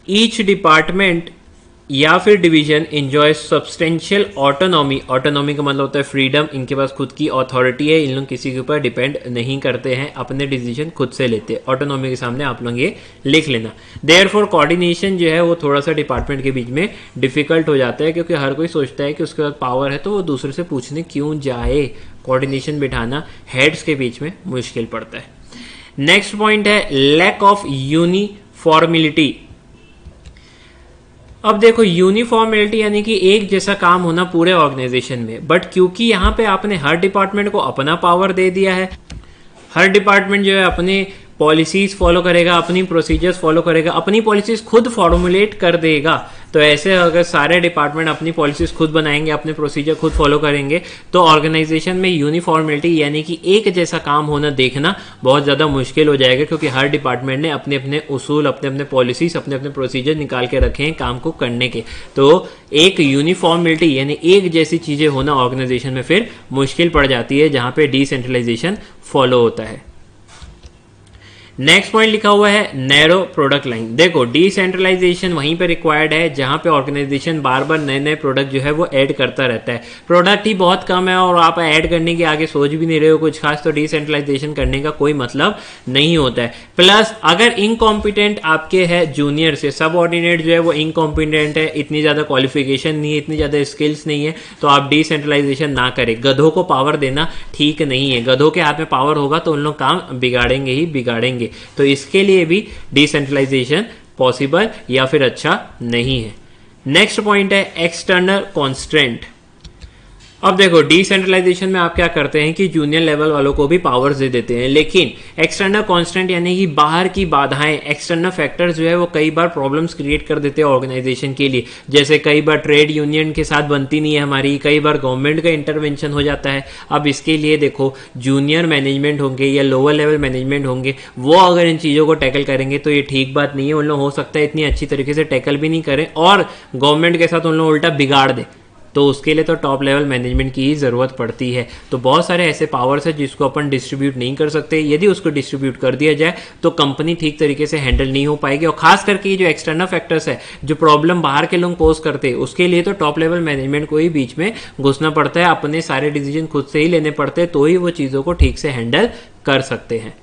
ईच डिपार्टमेंट या फिर division enjoy substantial autonomy. Autonomy का मतलब होता है फ्रीडम, इनके पास खुद की अथॉरिटी है, इन लोग किसी के ऊपर डिपेंड नहीं करते हैं, अपने डिसीजन खुद से लेते हैं। ऑटोनॉमी के सामने आप लोग ये लिख लेना। देयरफॉर कोऑर्डिनेशन जो है वो थोड़ा सा डिपार्टमेंट के बीच में डिफिकल्ट हो जाता है, क्योंकि हर कोई सोचता है कि उसके पास पावर है तो वो दूसरे से पूछने क्यों जाए। कोऑर्डिनेशन बिठाना हेड्स के बीच में मुश्किल पड़ता है। नेक्स्ट पॉइंट है लैक ऑफ यूनिफॉर्मिलिटी। अब देखो यूनिफॉर्मिलिटी यानी कि एक जैसा काम होना पूरे ऑर्गेनाइजेशन में, बट क्योंकि यहां पे आपने हर डिपार्टमेंट को अपना पावर दे दिया है, हर डिपार्टमेंट जो है अपने पॉलिसीज फॉलो करेगा, अपनी प्रोसीजर्स फॉलो करेगा, अपनी पॉलिसीज खुद फॉर्मुलेट कर देगा। तो ऐसे अगर सारे डिपार्टमेंट अपनी पॉलिसीज खुद बनाएंगे, अपने प्रोसीजर खुद फॉलो करेंगे, तो ऑर्गेनाइजेशन में यूनिफॉर्मिलिटी यानी कि एक जैसा काम होना देखना बहुत ज़्यादा मुश्किल हो जाएगा, क्योंकि हर डिपार्टमेंट ने अपने अपने उसूल, अपने अपने पॉलिसीज, अपने अपने प्रोसीजर निकाल के रखे हैं काम को करने के। तो एक यूनिफॉर्मिलिटी यानी एक जैसी चीज़ें होना ऑर्गेनाइजेशन में फिर मुश्किल पड़ जाती है, जहाँ पे डिसेंट्रलाइजेशन फॉलो होता है। नेक्स्ट पॉइंट लिखा हुआ है नैरो प्रोडक्ट लाइन। देखो डिसेंट्रलाइजेशन वहीं पे रिक्वायर्ड है जहां पे ऑर्गेनाइजेशन बार बार नए नए प्रोडक्ट जो है वो ऐड करता रहता है। प्रोडक्ट ही बहुत कम है और आप ऐड करने के आगे सोच भी नहीं रहे हो कुछ खास, तो डिसेंट्रलाइजेशन करने का कोई मतलब नहीं होता है। प्लस अगर इनकॉम्पिटेंट आपके है जूनियर से, सब ऑर्डिनेट जो है वो इनकॉम्पिटेंट है, इतनी ज़्यादा क्वालिफिकेशन नहीं है, इतनी ज़्यादा स्किल्स नहीं है, तो आप डिसेंट्रलाइजेशन ना करें। गधों को पावर देना ठीक नहीं है। गधों के हाथ में पावर होगा तो उन लोग काम बिगाड़ेंगे ही बिगाड़ेंगे। तो इसके लिए भी डिसेंट्रलाइजेशन पॉसिबल या फिर अच्छा नहीं है। नेक्स्ट पॉइंट है एक्सटर्नल कॉन्स्ट्रेंट। अब देखो डिसेंट्रलाइजेशन में आप क्या करते हैं कि जूनियर लेवल वालों को भी पावर्स दे देते हैं, लेकिन एक्सटर्नल कांस्टेंट यानी कि बाहर की बाधाएं, एक्सटर्नल फैक्टर्स जो है वो कई बार प्रॉब्लम्स क्रिएट कर देते हैं ऑर्गेनाइजेशन के लिए। जैसे कई बार ट्रेड यूनियन के साथ बनती नहीं है हमारी, कई बार गवर्नमेंट का इंटरवेंशन हो जाता है। अब इसके लिए देखो जूनियर मैनेजमेंट होंगे या लोअर लेवल मैनेजमेंट होंगे, वो अगर इन चीज़ों को टैकल करेंगे तो ये ठीक बात नहीं है। उन लोग हो सकता है इतनी अच्छी तरीके से टैकल भी नहीं करें और गवर्नमेंट के साथ उन लोग उल्टा बिगाड़ दे, तो उसके लिए तो टॉप लेवल मैनेजमेंट की ही ज़रूरत पड़ती है। तो बहुत सारे ऐसे पावर्स हैं जिसको अपन डिस्ट्रीब्यूट नहीं कर सकते। यदि उसको डिस्ट्रीब्यूट कर दिया जाए तो कंपनी ठीक तरीके से हैंडल नहीं हो पाएगी, और खास करके ये जो एक्सटर्नल फैक्टर्स है, जो प्रॉब्लम बाहर के लोग पोज करते हैं, उसके लिए तो टॉप लेवल मैनेजमेंट को ही बीच में घुसना पड़ता है, अपने सारे डिसीजन खुद से ही लेने पड़ते हैं, तो ही वो चीज़ों को ठीक से हैंडल कर सकते हैं।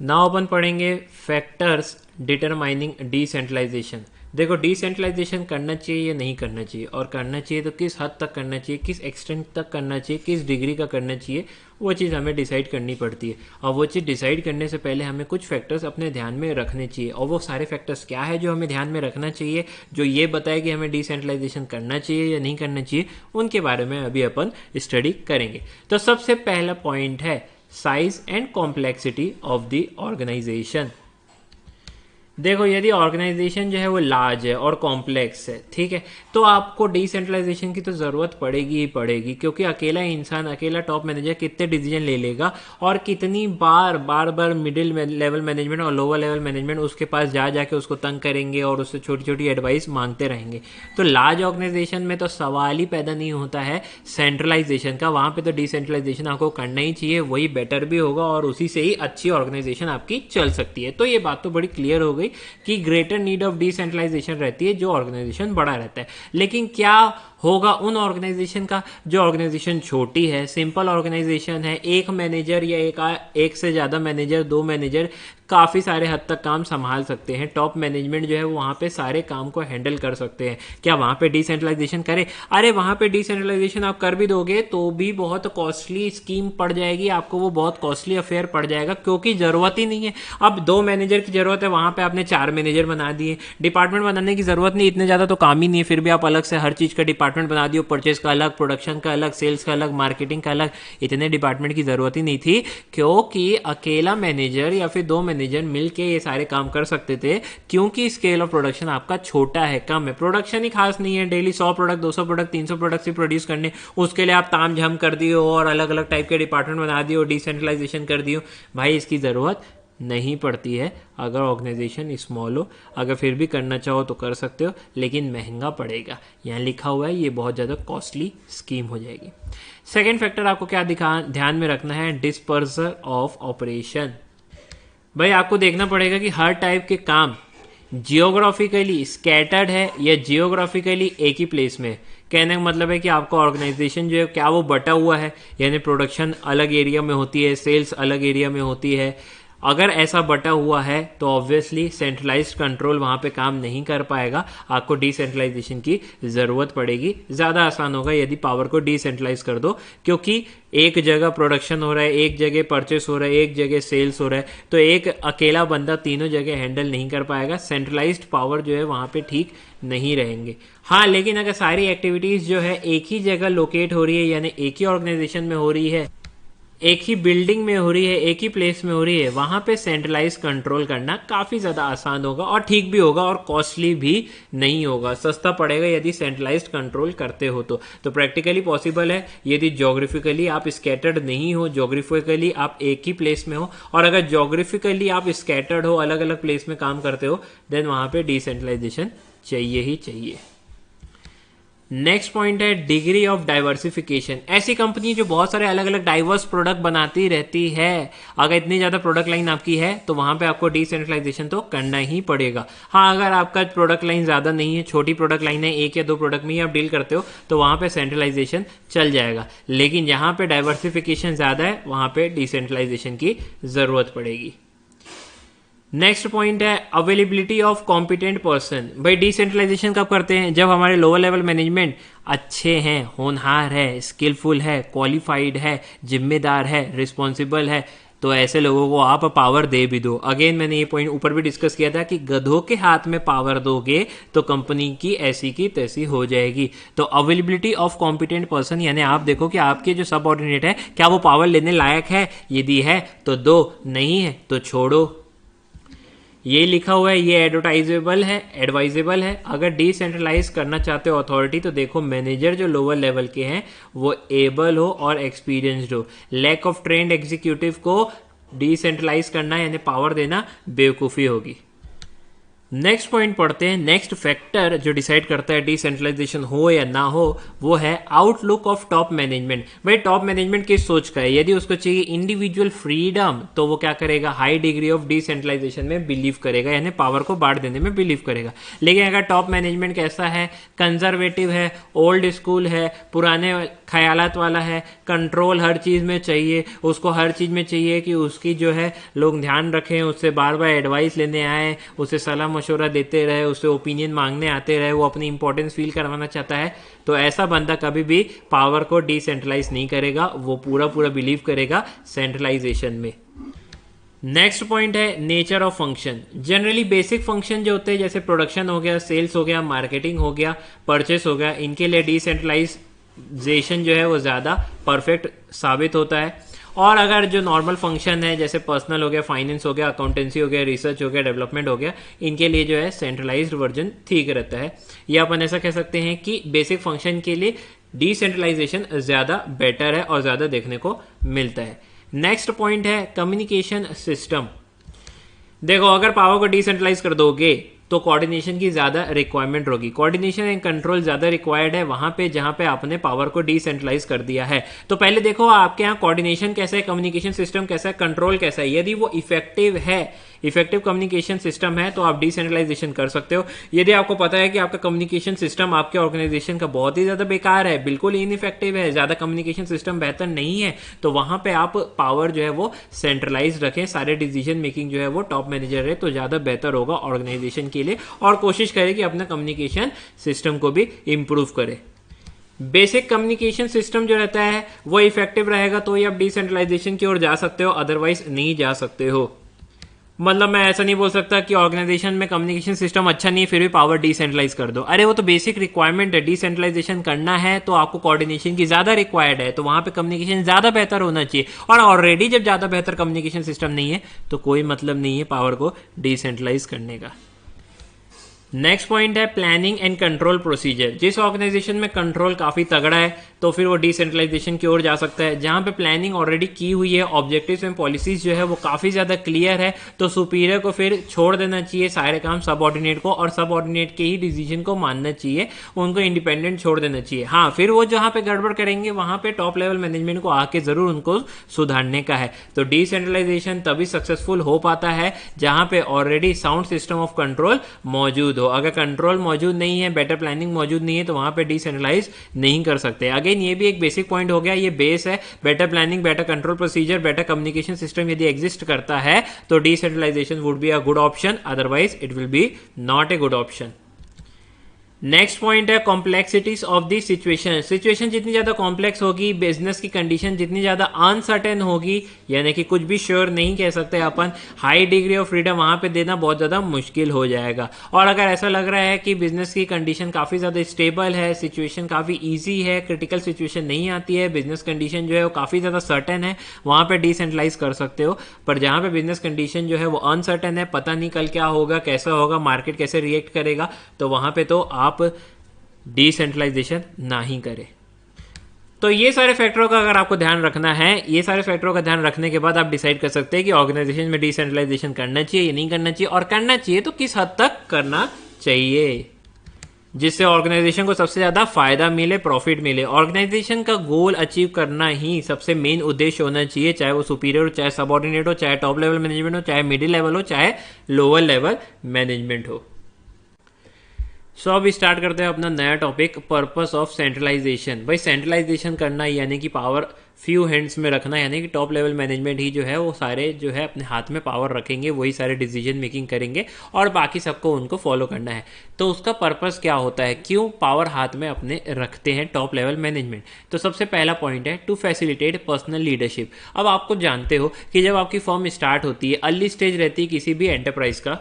नाउ अपन पढ़ेंगे फैक्टर्स डिटरमाइनिंग डिसेंट्रलाइजेशन। देखो डिसेंट्रलाइजेशन करना चाहिए या नहीं करना चाहिए, और करना चाहिए तो किस हद तक करना चाहिए, किस एक्सटेंट तक करना चाहिए, किस डिग्री का करना चाहिए, वो चीज़ हमें डिसाइड करनी पड़ती है। और वो चीज़ डिसाइड करने से पहले हमें कुछ फैक्टर्स अपने ध्यान में रखने चाहिए, और वो सारे फैक्टर्स क्या है जो हमें ध्यान में रखना चाहिए, जो ये बताए कि हमें डिसेंट्रलाइजेशन करना चाहिए या नहीं करना चाहिए, उनके बारे में अभी अपन स्टडी करेंगे। तो सबसे पहला पॉइंट है size and complexity of the organization. देखो यदि ऑर्गेनाइजेशन जो है वो लार्ज है और कॉम्प्लेक्स है, ठीक है, तो आपको डिसेंट्रलाइजेशन की तो ज़रूरत पड़ेगी ही पड़ेगी, क्योंकि अकेला इंसान, अकेला टॉप मैनेजर कितने डिसीजन ले लेगा, और कितनी बार बार मिडिल लेवल मैनेजमेंट और लोअर लेवल मैनेजमेंट उसके पास जा जाके उसको तंग करेंगे और उससे छोटी छोटी एडवाइस मांगते रहेंगे। तो लार्ज ऑर्गेनाइजेशन में तो सवाल ही पैदा नहीं होता है सेंट्रलाइजेशन का, वहाँ पे तो डिसेंट्रलाइजेशन आपको करना ही चाहिए, वही बेटर भी होगा और उसी से ही अच्छी ऑर्गेनाइजेशन आपकी चल सकती है। तो ये बात तो बड़ी क्लियर हो गई कि ग्रेटर नीड ऑफ डिसेंट्रलाइजेशन रहती है जो ऑर्गेनाइजेशन बड़ा रहता है। लेकिन क्या होगा उन ऑर्गेनाइजेशन का जो ऑर्गेनाइजेशन छोटी है, सिंपल ऑर्गेनाइजेशन है, एक मैनेजर या एक से ज़्यादा मैनेजर, दो मैनेजर काफ़ी सारे हद तक काम संभाल सकते हैं, टॉप मैनेजमेंट जो है वो वहाँ पे सारे काम को हैंडल कर सकते हैं, क्या वहाँ पे डिसेंट्रलाइजेशन करें? अरे वहाँ पे डिसेंट्रलाइजेशन आप कर भी दोगे तो भी बहुत कॉस्टली स्कीम पड़ जाएगी आपको, वो बहुत कॉस्टली अफेयर पड़ जाएगा, क्योंकि ज़रूरत ही नहीं है। अब 2 मैनेजर की ज़रूरत है, वहाँ पे आपने 4 मैनेजर बना दिए, डिपार्टमेंट बनाने की ज़रूरत नहीं, इतने ज़्यादा तो काम ही नहीं है, फिर भी आप अलग से हर चीज़ का डिपार्टमेंट बना दियो, परचेज का अलग, प्रोडक्शन का अलग, सेल्स का अलग, मार्केटिंग का अलग, इतने डिपार्टमेंट की ज़रूरत ही नहीं थी, क्योंकि अकेला मैनेजर या फिर 2 मैनेजर मिलके ये सारे काम कर सकते थे, क्योंकि स्केल ऑफ प्रोडक्शन आपका छोटा है, कम है, प्रोडक्शन ही खास नहीं है, डेली 100 प्रोडक्ट, 200 प्रोडक्ट, 300 प्रोडक्ट से प्रोड्यूस करने, उसके लिए आप ताम झाम कर दियो और अलग अलग टाइप के डिपार्टमेंट बना दियो, डिसेंट्रलाइजेशन कर दियो। भाई इसकी ज़रूरत नहीं पड़ती है अगर ऑर्गेनाइजेशन स्मॉल हो। अगर फिर भी करना चाहो तो कर सकते हो, लेकिन महंगा पड़ेगा, यहाँ लिखा हुआ है, ये बहुत ज़्यादा कॉस्टली स्कीम हो जाएगी। सेकेंड फैक्टर आपको क्या ध्यान में रखना है, डिस्पर्सल ऑफ ऑपरेशन। भाई आपको देखना पड़ेगा कि हर टाइप के काम जियोग्राफिकली स्कैटर्ड है या जियोग्राफिकली एक ही प्लेस में। कहने का मतलब है कि आपका ऑर्गेनाइजेशन जो है क्या वो बटा हुआ है, यानी प्रोडक्शन अलग एरिया में होती है, सेल्स अलग एरिया में होती है। अगर ऐसा बटा हुआ है तो ऑब्वियसली सेंट्रलाइज्ड कंट्रोल वहाँ पे काम नहीं कर पाएगा, आपको डिसेंट्रलाइजेशन की ज़रूरत पड़ेगी। ज़्यादा आसान होगा यदि पावर को डिसेंट्रलाइज कर दो, क्योंकि एक जगह प्रोडक्शन हो रहा है, एक जगह परचेस हो रहा है, एक जगह सेल्स हो रहा है, तो एक अकेला बंदा तीनों जगह हैंडल नहीं कर पाएगा, सेंट्रलाइज्ड पावर जो है वहाँ पे ठीक नहीं रहेंगे। हाँ, लेकिन अगर सारी एक्टिविटीज़ जो है एक ही जगह लोकेट हो रही है, यानी एक ही ऑर्गेनाइजेशन में हो रही है, एक ही बिल्डिंग में हो रही है, एक ही प्लेस में हो रही है, वहाँ पे सेंट्रलाइज कंट्रोल करना काफ़ी ज़्यादा आसान होगा और ठीक भी होगा और कॉस्टली भी नहीं होगा, सस्ता पड़ेगा यदि सेंट्रलाइज कंट्रोल करते हो तो प्रैक्टिकली पॉसिबल है यदि जोग्राफिकली आप स्कैटर्ड नहीं हो, जोग्राफिकली आप एक ही प्लेस में हो, और अगर जोग्राफिकली आप स्कैटर्ड हो, अलग अलग प्लेस में काम करते हो, देन वहाँ पे डिसेंट्रलाइजेशन चाहिए ही चाहिए। नेक्स्ट पॉइंट है डिग्री ऑफ डाइवर्सिफिकेशन। ऐसी कंपनी जो बहुत सारे अलग अलग डाइवर्स प्रोडक्ट बनाती रहती है, अगर इतनी ज़्यादा प्रोडक्ट लाइन आपकी है तो वहाँ पे आपको डिसेंट्रलाइजेशन तो करना ही पड़ेगा। हाँ, अगर आपका प्रोडक्ट लाइन ज़्यादा नहीं है, छोटी प्रोडक्ट लाइन है, 1 या 2 प्रोडक्ट में ही आप डील करते हो, तो वहाँ पे सेंट्रलाइजेशन चल जाएगा। लेकिन जहाँ पे डाइवर्सिफिकेशन ज़्यादा है वहाँ पे डिसेंट्रलाइजेशन की ज़रूरत पड़ेगी। नेक्स्ट पॉइंट है अवेलेबिलिटी ऑफ कॉम्पिटेंट पर्सन। भाई डिसेंट्रलाइजेशन कब करते हैं? जब हमारे लोअर लेवल मैनेजमेंट अच्छे हैं, होनहार है, स्किलफुल है, क्वालिफाइड है, जिम्मेदार है, रिस्पॉन्सिबल है, तो ऐसे लोगों को आप पावर दे भी दो। अगेन मैंने ये पॉइंट ऊपर भी डिस्कस किया था कि गधों के हाथ में पावर दोगे तो कंपनी की ऐसी की तैसी हो जाएगी। तो अवेलेबिलिटी ऑफ कॉम्पिटेंट पर्सन, यानी आप देखो कि आपके जो सबऑर्डिनेट है क्या वो पावर लेने लायक है, यदि है तो दो, नहीं है तो छोड़ो। ये लिखा हुआ है, ये एडवाइजेबल है। अगर डिसेंट्रलाइज करना चाहते हो अथॉरिटी, तो देखो मैनेजर जो लोअर लेवल के हैं वो एबल हो और एक्सपीरियंस्ड हो। लैक ऑफ ट्रेंड एग्जीक्यूटिव को डिसेंट्रलाइज करना यानी पावर देना बेवकूफ़ी होगी। नेक्स्ट पॉइंट पढ़ते हैं। नेक्स्ट फैक्टर जो डिसाइड करता है डिसेंट्रलाइजेशन हो या ना हो, वो है आउटलुक ऑफ टॉप मैनेजमेंट। भाई टॉप मैनेजमेंट किस सोच का है? यदि उसको चाहिए इंडिविजुअल फ्रीडम, तो वो क्या करेगा? हाई डिग्री ऑफ डिसेंट्रलाइजेशन में बिलीव करेगा, यानी पावर को बांट देने में बिलीव करेगा। लेकिन अगर टॉप मैनेजमेंट कैसा है? कंजर्वेटिव है, ओल्ड स्कूल है, पुराने ख्यालात वाला है, कंट्रोल हर चीज़ में चाहिए, उसको हर चीज़ में चाहिए कि उसकी जो है लोग ध्यान रखें, उससे बार बार एडवाइस लेने आए, उससे सलाह मशवरा देते रहे, उससे ओपिनियन मांगने आते रहे, वो अपनी इंपॉर्टेंस फील करवाना चाहता है, तो ऐसा बंदा कभी भी पावर को डिसेंट्रलाइज नहीं करेगा, वो पूरा पूरा बिलीव करेगा सेंट्रलाइजेशन में। नेक्स्ट पॉइंट है nature of function. Generally basic function जो होते हैं जैसे प्रोडक्शन हो गया, सेल्स हो गया, मार्केटिंग हो गया, परचेस हो गया, इनके लिए डिसेंट्रलाइजेशन जो है वो ज़्यादा परफेक्ट साबित होता है। और अगर जो नॉर्मल फंक्शन है जैसे पर्सनल हो गया, फाइनेंस हो गया, अकाउंटेंसी हो गया, रिसर्च हो गया, डेवलपमेंट हो गया, इनके लिए जो है सेंट्रलाइज्ड वर्जन ठीक रहता है। या अपन ऐसा कह सकते हैं कि बेसिक फंक्शन के लिए डिसेंट्रलाइजेशन ज़्यादा बेटर है और ज़्यादा देखने को मिलता है। नेक्स्ट पॉइंट है कम्युनिकेशन सिस्टम। देखो अगर पावर को डिसेंट्रलाइज कर दोगे तो कोऑर्डिनेशन की ज़्यादा रिक्वायरमेंट होगी, कोऑर्डिनेशन एंड कंट्रोल ज़्यादा रिक्वायर्ड है वहाँ पे जहाँ पे आपने पावर को डिसेंट्रलाइज कर दिया है। तो पहले देखो आपके यहाँ कोऑर्डिनेशन कैसा है, कम्युनिकेशन सिस्टम कैसा है, कंट्रोल कैसा है। यदि वो इफेक्टिव है, इफेक्टिव कम्युनिकेशन सिस्टम है तो आप डिसेंट्रलाइजेशन कर सकते हो। यदि आपको पता है कि आपका कम्युनिकेशन सिस्टम आपके ऑर्गेनाइजेशन का बहुत ही ज़्यादा बेकार है, बिल्कुल इनइफेक्टिव है, ज़्यादा कम्युनिकेशन सिस्टम बेहतर नहीं है, तो वहाँ पे आप पावर जो है वो सेंट्रलाइज रखें, सारे डिसीजन मेकिंग जो है वो टॉप मैनेजर है, तो ज़्यादा बेहतर होगा ऑर्गेनाइजेशन के लिए। और कोशिश करें कि अपना कम्युनिकेशन सिस्टम को भी इम्प्रूव करें। बेसिक कम्युनिकेशन सिस्टम जो रहता है वो इफेक्टिव रहेगा तो ही आप डिसेंट्रलाइजेशन की ओर जा सकते हो, अदरवाइज नहीं जा सकते हो। मतलब मैं ऐसा नहीं बोल सकता कि ऑर्गेनाइजेशन में कम्युनिकेशन सिस्टम अच्छा नहीं है फिर भी पावर डिसेंट्रलाइज कर दो। अरे वो तो बेसिक रिक्वायरमेंट है, डिसेंट्रलाइजेशन करना है तो आपको कोऑर्डिनेशन की ज़्यादा रिक्वायर्ड है, तो वहाँ पे कम्युनिकेशन ज़्यादा बेहतर होना चाहिए। और ऑलरेडी जब ज़्यादा बेहतर कम्युनिकेशन सिस्टम नहीं है तो कोई मतलब नहीं है पावर को डिसेंट्रलाइज करने का। नेक्स्ट पॉइंट है प्लानिंग एंड कंट्रोल प्रोसीजर। जिस ऑर्गेनाइजेशन में कंट्रोल काफ़ी तगड़ा है तो फिर वो डिसेंट्रलाइजेशन की ओर जा सकता है। जहाँ पे प्लानिंग ऑलरेडी की हुई है, ऑब्जेक्टिव्स एंड पॉलिसीज जो है वो काफ़ी ज़्यादा क्लियर है, तो सुपीरियर को फिर छोड़ देना चाहिए सारे काम सबऑर्डिनेट को, और सबऑर्डिनेट के ही डिसीजन को मानना चाहिए, उनको इंडिपेंडेंट छोड़ देना चाहिए। हाँ, फिर वो जहाँ पे गड़बड़ करेंगे वहाँ पे टॉप लेवल मैनेजमेंट को आके ज़रूर उनको सुधारने का है। तो डिसेंट्रलाइजेशन तभी सक्सेसफुल हो पाता है जहाँ पे already sound system of control मौजूद हो। अगर कंट्रोल मौजूद नहीं है, बेटर प्लानिंग मौजूद नहीं है, तो वहां पे डिसेंट्रलाइज नहीं कर सकते। अगेन ये भी एक बेसिक पॉइंट हो गया, ये बेस है। Better planning, better control procedure, better communication system यदि एग्जिस्ट करता है तो decentralisation would be a good option, otherwise it will be not a good option. Next point है complexities of the situation. Situation जितनी ज़्यादा complex होगी, business की condition जितनी ज़्यादा अनसर्टेन होगी, यानी कि कुछ भी श्योर नहीं कह सकते अपन, हाई डिग्री ऑफ फ्रीडम वहाँ पे देना बहुत ज़्यादा मुश्किल हो जाएगा। और अगर ऐसा लग रहा है कि बिजनेस की कंडीशन काफ़ी ज़्यादा स्टेबल है, सिचुएशन काफ़ी ईजी है, क्रिटिकल सिचुएशन नहीं आती है, बिजनेस कंडीशन जो है वो काफ़ी ज़्यादा सर्टेन है, वहाँ पर डिसेंट्रलाइज कर सकते हो। पर जहाँ पर बिजनेस कंडीशन जो है वो अनसर्टेन है, पता नहीं कल क्या होगा, कैसा होगा, मार्केट कैसे रिएक्ट करेगा, तो वहाँ पर तो आप डिसेंट्रलाइजेशन ना ही करें। तो ये सारे फैक्टरों का अगर आपको ध्यान रखना है, ये सारे फैक्टरों का ध्यान रखने के बाद आप डिसाइड कर सकते हैं कि ऑर्गेनाइजेशन में डिसेंट्रलाइजेशन करना चाहिए या नहीं करना चाहिए, और करना चाहिए तो किस हद तक करना चाहिए जिससे ऑर्गेनाइजेशन को सबसे ज़्यादा फायदा मिले, प्रॉफिट मिले। ऑर्गेनाइजेशन का गोल अचीव करना ही सबसे मेन उद्देश्य होना चाहिए, चाहे वो सुपीरियर हो, चाहे सबऑर्डिनेट हो, चाहे टॉप लेवल मैनेजमेंट हो, चाहे मिडिल लेवल हो, चाहे लोअर लेवल मैनेजमेंट हो। सो अब स्टार्ट करते हैं अपना नया टॉपिक, पर्पस ऑफ सेंट्रलाइजेशन। भाई सेंट्रलाइजेशन करना यानी कि पावर फ्यू हैंड्स में रखना, यानी कि टॉप लेवल मैनेजमेंट ही जो है वो सारे जो है अपने हाथ में पावर रखेंगे, वही सारे डिसीजन मेकिंग करेंगे और बाकी सबको उनको फॉलो करना है। तो उसका पर्पस क्या होता है, क्यों पावर हाथ में अपने रखते हैं टॉप लेवल मैनेजमेंट? तो सबसे पहला पॉइंट है टू फैसिलिटेट पर्सनल लीडरशिप। अब आपको जानते हो कि जब आपकी फर्म स्टार्ट होती है, अर्ली स्टेज रहती है किसी भी एंटरप्राइज का,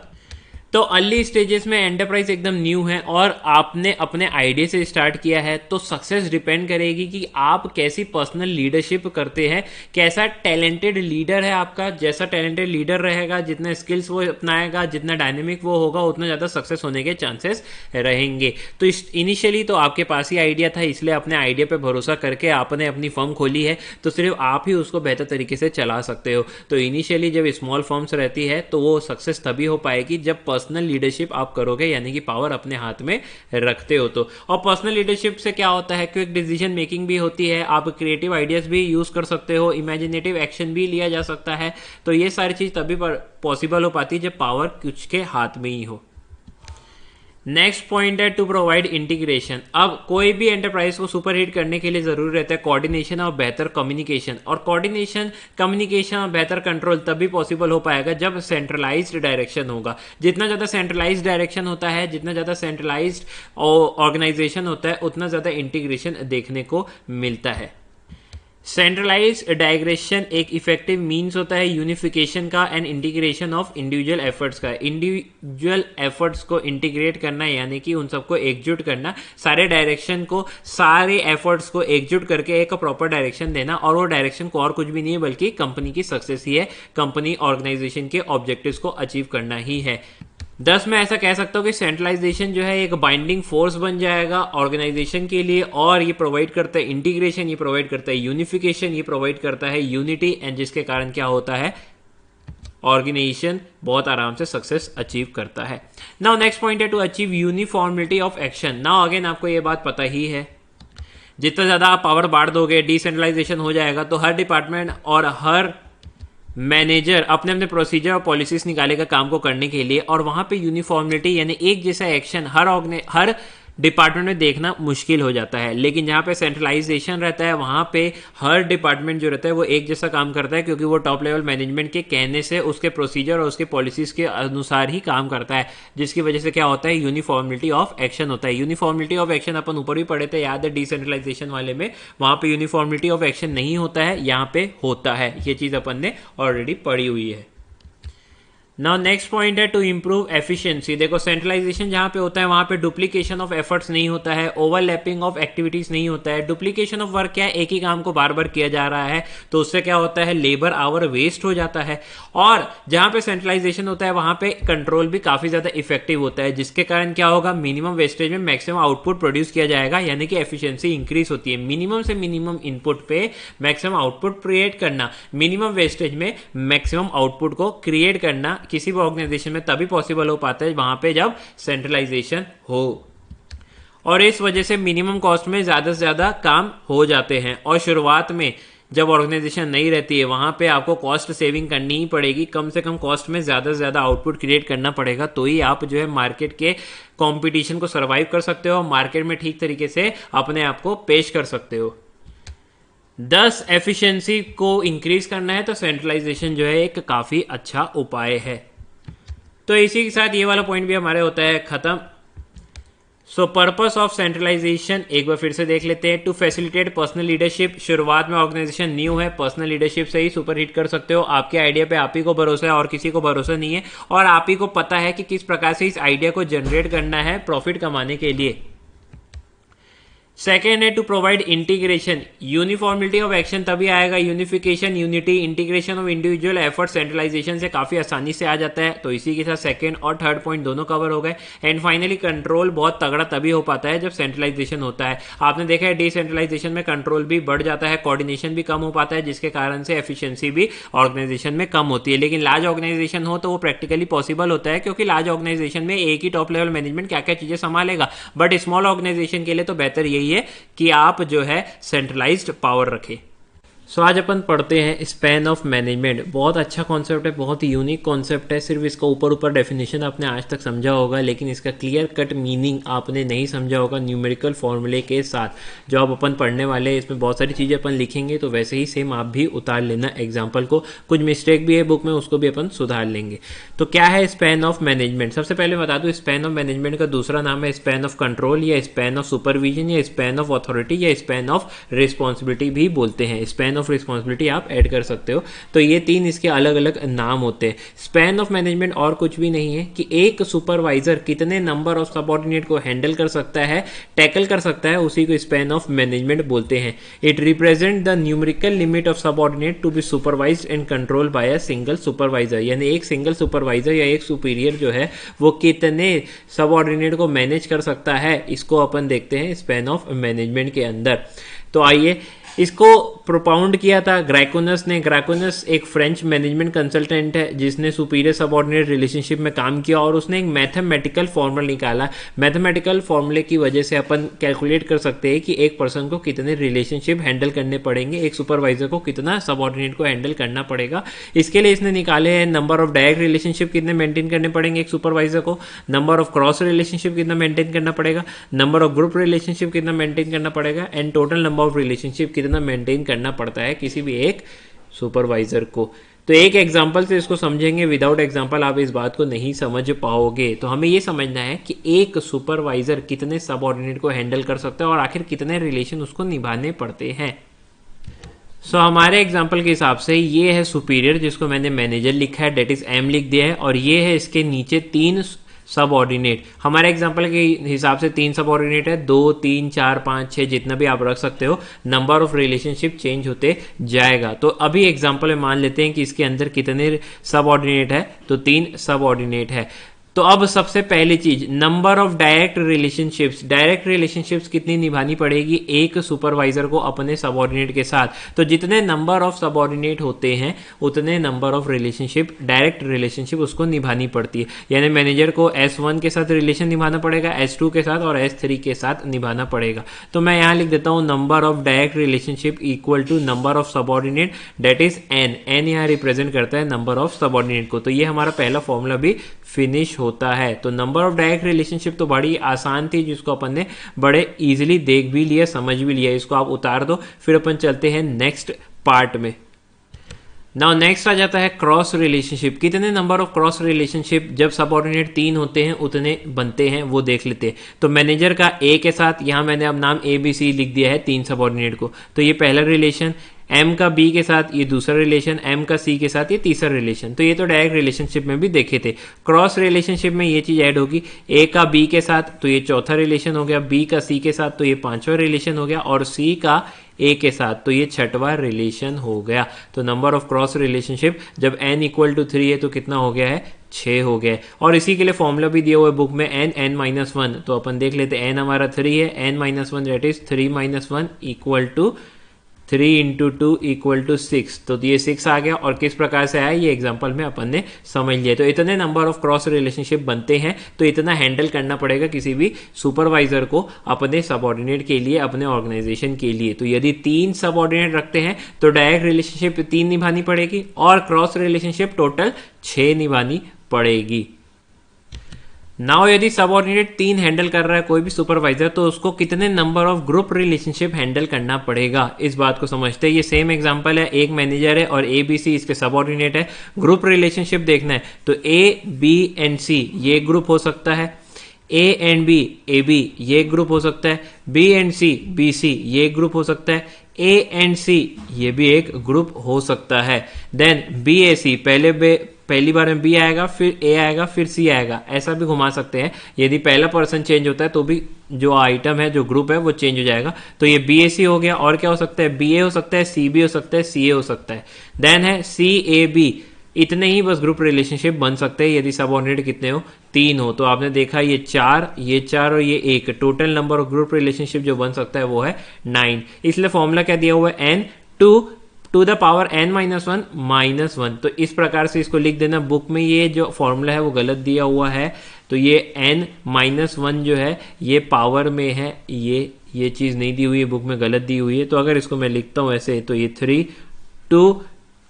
तो अर्ली स्टेजेस में एंटरप्राइज एकदम न्यू है और आपने अपने आइडिया से स्टार्ट किया है, तो सक्सेस डिपेंड करेगी कि आप कैसी पर्सनल लीडरशिप करते हैं, कैसा टैलेंटेड लीडर है आपका। जैसा टैलेंटेड लीडर रहेगा, जितना स्किल्स वो अपनाएगा, जितना डायनेमिक वो होगा, उतना ज़्यादा सक्सेस होने के चांसेस रहेंगे। तो इनिशियली तो आपके पास ही आइडिया था, इसलिए अपने आइडिया पे भरोसा करके आपने अपनी फर्म खोली है, तो सिर्फ आप ही उसको बेहतर तरीके से चला सकते हो। तो इनिशियली जब स्मॉल फर्म्स रहती है तो वो सक्सेस तभी हो पाएगी जब पर्सनल लीडरशिप आप करोगे, यानी कि पावर अपने हाथ में रखते हो तो। और पर्सनल लीडरशिप से क्या होता है, क्विक डिसीजन मेकिंग भी होती है, आप क्रिएटिव आइडियाज भी यूज कर सकते हो, इमेजिनेटिव एक्शन भी लिया जा सकता है। तो ये सारी चीज तभी पॉसिबल हो पाती है जब पावर कुछ के हाथ में ही हो। नेक्स्ट पॉइंट है टू प्रोवाइड इंटीग्रेशन। अब कोई भी एंटरप्राइज को सुपर हिट करने के लिए जरूरी रहता है कोऑर्डिनेशन और बेहतर कम्युनिकेशन, और कोऑर्डिनेशन, कम्युनिकेशन और बेहतर कंट्रोल तभी पॉसिबल हो पाएगा जब सेंट्रलाइज्ड डायरेक्शन होगा। जितना ज़्यादा सेंट्रलाइज्ड डायरेक्शन होता है, जितना ज़्यादा सेंट्रलाइज्ड ऑर्गेनाइजेशन होता है, उतना ज़्यादा इंटीग्रेशन देखने को मिलता है। सेंट्रलाइज्ड डायग्रेशन एक इफेक्टिव मीन्स होता है यूनिफिकेशन का and integration of individual efforts का। इंडिविजुअल एफर्ट्स को इंटीग्रेट करना यानी कि उन सबको एकजुट करना, सारे डायरेक्शन को, सारे एफर्ट्स को एकजुट करके एक प्रॉपर डायरेक्शन देना, और वो डायरेक्शन को और कुछ भी नहीं है बल्कि कंपनी की सक्सेस ही है, कंपनी ऑर्गेनाइजेशन के ऑब्जेक्टिव्स को अचीव करना ही है। 10 मैं ऐसा कह सकता हूँ कि सेंट्रलाइजेशन जो है एक बाइंडिंग फोर्स बन जाएगा ऑर्गेनाइजेशन के लिए, और ये प्रोवाइड करता है इंटीग्रेशन, ये प्रोवाइड करता है यूनिफिकेशन, ये प्रोवाइड करता है यूनिटी, एंड जिसके कारण क्या होता है, ऑर्गेनाइजेशन बहुत आराम से सक्सेस अचीव करता है। नाउ नेक्स्ट पॉइंट है to achieve uniformity of action. Now again आपको ये बात पता ही है, जितना ज़्यादा आप पावर बांट दोगे, डिसेंट्रलाइजेशन हो जाएगा, तो हर डिपार्टमेंट और हर मैनेजर अपने अपने प्रोसीजर और पॉलिसीज निकालेगा काम को करने के लिए, और वहां पे यूनिफॉर्मिलिटी यानी एक जैसा एक्शन हर डिपार्टमेंट में देखना मुश्किल हो जाता है। लेकिन जहाँ पे सेंट्रलाइजेशन रहता है वहाँ पे हर डिपार्टमेंट जो रहता है वो एक जैसा काम करता है, क्योंकि वो टॉप लेवल मैनेजमेंट के कहने से उसके प्रोसीजर और उसके पॉलिसीज के अनुसार ही काम करता है, जिसकी वजह से क्या होता है, यूनिफॉर्मिलिटी ऑफ एक्शन होता है। यूनिफॉर्मिलिटी ऑफ एक्शन अपन ऊपर भी पढ़े थे, याद है डिसेंट्रलाइजेशन वाले में, वहाँ पे यूनिफॉर्मिलिटी ऑफ एक्शन नहीं होता है, यहाँ पे होता है। ये चीज़ अपन ने ऑलरेडी पढ़ी हुई है। नाउ नेक्स्ट पॉइंट है टू इंप्रूव एफिशिएंसी। देखो सेंट्रलाइजेशन जहाँ पे होता है वहाँ पे डुप्लीकेशन ऑफ एफर्ट्स नहीं होता है, ओवरलैपिंग ऑफ एक्टिविटीज नहीं होता है। डुप्लीकेशन ऑफ वर्क क्या है, एक ही काम को बार बार किया जा रहा है, तो उससे क्या होता है, लेबर आवर वेस्ट हो जाता है। और जहाँ पे सेंट्रलाइजेशन होता है वहाँ पे कंट्रोल भी काफी ज्यादा इफेक्टिव होता है, जिसके कारण क्या होगा, मिनिमम वेस्टेज में मैक्सिमम आउटपुट प्रोड्यूस किया जाएगा, यानी कि एफिशिएंसी इंक्रीज होती है। मिनिमम से मिनिमम इनपुट पे मैक्सिमम आउटपुट क्रिएट करना, मिनिमम वेस्टेज में मैक्सिमम आउटपुट को क्रिएट करना किसी भी ऑर्गेनाइजेशन में तभी पॉसिबल हो पाता है वहां पे जब सेंट्रलाइजेशन हो, और इस वजह से मिनिमम कॉस्ट में ज्यादा से ज्यादा काम हो जाते हैं। और शुरुआत में जब ऑर्गेनाइजेशन नहीं रहती है वहां पे आपको कॉस्ट सेविंग करनी ही पड़ेगी, कम से कम कॉस्ट में ज्यादा से ज्यादा आउटपुट क्रिएट करना पड़ेगा, तो ही आप जो है मार्केट के कंपटीशन को सर्वाइव कर सकते हो, मार्केट में ठीक तरीके से अपने आप को पेश कर सकते हो। 10 एफिशिएंसी को इंक्रीज करना है तो सेंट्रलाइजेशन जो है एक काफी अच्छा उपाय है। तो इसी के साथ ये वाला पॉइंट भी हमारे होता है खत्म। सो पर्पस ऑफ सेंट्रलाइजेशन एक बार फिर से देख लेते हैं, टू फैसिलिटेट पर्सनल लीडरशिप। शुरुआत में ऑर्गेनाइजेशन न्यू है, पर्सनल लीडरशिप से ही सुपर हिट कर सकते हो। आपके आइडिया पे आप ही को भरोसा है और किसी को भरोसा नहीं है, और आप ही को पता है कि किस प्रकार से इस आइडिया को जनरेट करना है प्रॉफिट कमाने के लिए। सेकेंड है to provide integration. Uniformity of action तभी आएगा, unification, unity, integration of individual effort centralization से काफी आसानी से आ जाता है। तो इसी के साथ सेकेंड और थर्ड पॉइंट दोनों कवर हो गए। एंड फाइनली कंट्रोल बहुत तगड़ा तभी हो पाता है जब सेंट्रलाइजेशन होता है। आपने देखा है डिसेंट्रलाइजेशन में कंट्रोल भी बढ़ जाता है, कोऑर्डिनेशन भी कम हो पाता है, जिसके कारण से एफिशिएंसी भी ऑर्गेनाइजेशन में कम होती है। लेकिन लार्ज ऑर्गेनाइजेशन हो तो वो प्रैक्टिकली पॉसिबल होता है, क्योंकि लार्ज ऑर्गेनाइजेशन में एक ही टॉप लेवल मैनेजमेंट क्या क्या चीजें संभालेगा। बट स्मॉल ऑर्गेनाइजेशन के लिए तो बेहतर यही है कि आप जो है सेंट्रलाइज्ड पावर रखें। सो आज अपन पढ़ते हैं स्पैन ऑफ मैनेजमेंट। बहुत अच्छा कॉन्सेप्ट है, बहुत ही यूनिक कॉन्सेप्ट है। सिर्फ इसका ऊपर ऊपर डेफिनेशन आपने आज तक समझा होगा, लेकिन इसका क्लियर कट मीनिंग आपने नहीं समझा होगा न्यूमेरिकल फॉर्मूले के साथ। जो अब अपन पढ़ने वाले हैं इसमें बहुत सारी चीज़ें अपन लिखेंगे, तो वैसे ही सेम आप भी उतार लेना एग्जाम्पल को। कुछ मिस्टेक भी है बुक में, उसको भी अपन सुधार लेंगे। तो क्या है स्पैन ऑफ मैनेजमेंट? सबसे पहले बता दूं, स्पैन ऑफ मैनेजमेंट का दूसरा नाम है स्पैन ऑफ कंट्रोल, या स्पैन ऑफ सुपरविजन, या स्पैन ऑफ अथॉरिटी, या स्पैन ऑफ रिस्पॉन्सिबिलिटी भी बोलते हैं। स्पैन ऑफ रिस्पॉन्सिबिलिटी आप ऐड कर सकते हो। तो ये तीन इसके अलग अलग नाम होते हैं। स्पैन ऑफ मैनेजमेंट और कुछ भी नहीं है कि एक सुपरवाइजर कितने नंबर ऑफ सबऑर्डिनेट को हैंडल कर सकता है, टैकल कर सकता है, उसी को स्पैन ऑफ मैनेजमेंट बोलते हैं। It represent the numerical limit of subordinate to be supervised and control by a single supervisor. यानी एक सिंगल सुपरवाइजर या एक सुपीरियर जो है वो कितने सबऑर्डिनेट को मैनेज कर सकता है, इसको अपन देखते हैं स्पैन ऑफ मैनेजमेंट के अंदर। तो आइए इसको प्रोपाउंड किया था ग्राइकोनस ने। ग्राइकोनस एक फ्रेंच मैनेजमेंट कंसल्टेंट है जिसने सुपीरियर सबऑर्डिनेट रिलेशनशिप में काम किया और उसने एक मैथमेटिकल फॉर्मूला निकाला। मैथमेटिकल फॉर्मूले की वजह से अपन कैलकुलेट कर सकते हैं कि एक पर्सन को कितने रिलेशनशिप हैंडल करने पड़ेंगे, एक सुपरवाइजर को कितना सबऑर्डिनेट को हैंडल करना पड़ेगा। इसके लिए इसने निकाले हैं नंबर ऑफ डायरेक्ट रिलेशनशिप कितने मेंटेन करने पड़ेंगे एक सुपरवाइजर को, नंबर ऑफ क्रॉस रिलेशनशिप कितना मेंटेन करना पड़ेगा, नंबर ऑफ ग्रुप रिलेशनशिप कितना मेंटेन करना पड़ेगा, and total number of relationship कितना मेंटेन करना पड़ता है किसी भी एक सुपरवाइजर को। तो एक एग्जांपल से इसको समझेंगे, विदाउट एग्जांपल आप इस बात को नहीं समझ पाओगे। तो हमें ये समझना है कि एक सुपरवाइजर कितने सबऑर्डिनेट को हैंडल कर सकता है और आखिर कितने रिलेशन उसको निभाने पड़ते हैं। हमारे एग्जाम्पल के हिसाब से ये है सुपीरियर जिसको मैंने मैनेजर लिखा है, डेट इज एम लिख दिया है, और ये है इसके नीचे 3 सबऑर्डिनेट। हमारे एग्जांपल के हिसाब से 3 सबऑर्डिनेट है, 2 3 4 5 6 जितना भी आप रख सकते हो। नंबर ऑफ रिलेशनशिप चेंज होते जाएगा। तो अभी एग्जांपल में मान लेते हैं कि इसके अंदर कितने सबऑर्डिनेट है, तो 3 सबऑर्डिनेट है। तो अब सबसे पहली चीज, number of direct relationships. Direct relationships कितनी निभानी पड़ेगी एक सुपरवाइजर को अपने सबऑर्डिनेट के साथ। तो जितने नंबर ऑफ सबऑर्डिनेट होते हैं उतने number of relationship, direct relationship उसको निभानी पड़ती है। यानी मैनेजर को S1 के साथ रिलेशन निभाना पड़ेगा, S2 के साथ और S3 के साथ निभाना पड़ेगा। तो मैं यहां लिख देता हूं number of direct relationship equal to number of subordinate, that is N। N यहां रिप्रेजेंट करता है नंबर ऑफ सबऑर्डिनेट को। तो ये हमारा पहला फॉर्मूला भी फिनिश होता है। तो नंबर ऑफ डायरेक्ट रिलेशनशिप तो बड़ी आसान थी जिसको अपन ने बड़े इजीली देख भी लिया, समझ भी लिया। इसको आप उतार दो, फिर अपन चलते हैं नेक्स्ट पार्ट में। नाउ नेक्स्ट आ जाता है क्रॉस रिलेशनशिप। कितने नंबर ऑफ क्रॉस रिलेशनशिप जब सबऑर्डिनेट 3 होते हैं उतने बनते हैं वो देख लेते हैं। तो मैनेजर का ए के साथ यहां मैंने अब नाम ABC लिख दिया है 3 सबऑर्डिनेट को, तो ये पहला रिलेशन। M का B के साथ ये दूसरा रिलेशन, M का C के साथ ये तीसरा रिलेशन। तो ये तो डायरेक्ट रिलेशनशिप में भी देखे थे। क्रॉस रिलेशनशिप में ये चीज ऐड होगी, A का B के साथ तो ये चौथा रिलेशन हो गया, B का C के साथ तो ये 5वां रिलेशन हो गया, और C का A के साथ तो ये 6वां रिलेशन हो गया। तो नंबर ऑफ क्रॉस रिलेशनशिप जब n इक्वल टू 3 है तो कितना हो गया है, 6 हो गया है। और इसी के लिए फॉर्मूला भी दिया हुआ है बुक में, n-1। तो अपन देख लेते हैं, n हमारा 3 है, n-1 that is 3-1 equal to 3 into 2 equal to 6। तो ये 6 आ गया। और किस प्रकार से आया ये एग्जांपल में अपन ने समझ लिया। तो इतने नंबर ऑफ क्रॉस रिलेशनशिप बनते हैं, तो इतना हैंडल करना पड़ेगा किसी भी सुपरवाइजर को अपने सबऑर्डिनेट के लिए, अपने ऑर्गेनाइजेशन के लिए। तो यदि 3 सबऑर्डिनेट रखते हैं तो डायरेक्ट रिलेशनशिप 3 निभानी पड़ेगी और क्रॉस रिलेशनशिप टोटल 6 निभानी पड़ेगी। नाउ यदि सबऑर्डिनेट 3 हैंडल कर रहा है कोई भी सुपरवाइजर, तो उसको कितने number of group relationship handle करना पड़ेगा, इस बात को समझते हैं। ये सेम एग्जांपल है, एक मैनेजर है और ABC इसके सबऑर्डिनेट है। ग्रुप रिलेशनशिप देखना है तो A, B एंड C ये ग्रुप हो सकता है, A एंड B AB ये ग्रुप हो सकता है, B एंड C BC ये ग्रुप हो सकता है, A एंड C ये भी एक ग्रुप हो सकता है। देन BAC पहली बार में B आएगा, फिर A आएगा, फिर C आएगा, ऐसा भी घुमा सकते हैं। यदि पहला पर्सन चेंज होता है तो भी जो आइटम है, जो ग्रुप है वो चेंज हो जाएगा। तो ये BAC हो गया। और क्या हो सकता है, BA हो सकता है, CB हो सकता है, CA हो सकता है। देन है CAB। इतने ही बस ग्रुप रिलेशनशिप बन सकते हैं यदि सबऑर्डिनेट कितने हो, 3 हो। तो आपने देखा ये 4 और ये 1, total number of group relationship जो बन सकता है वो है 9। इसलिए फॉर्मूला क्या दिया हुआ है, n to the power n-1 तो इस प्रकार से इसको लिख देना। बुक में ये जो फॉर्मूला है वो गलत दिया हुआ है, तो ये n-1 जो है ये पावर में है, ये चीज़ नहीं दी हुई है, बुक में गलत दी हुई है। तो अगर इसको मैं लिखता हूँ ऐसे, तो ये 3 2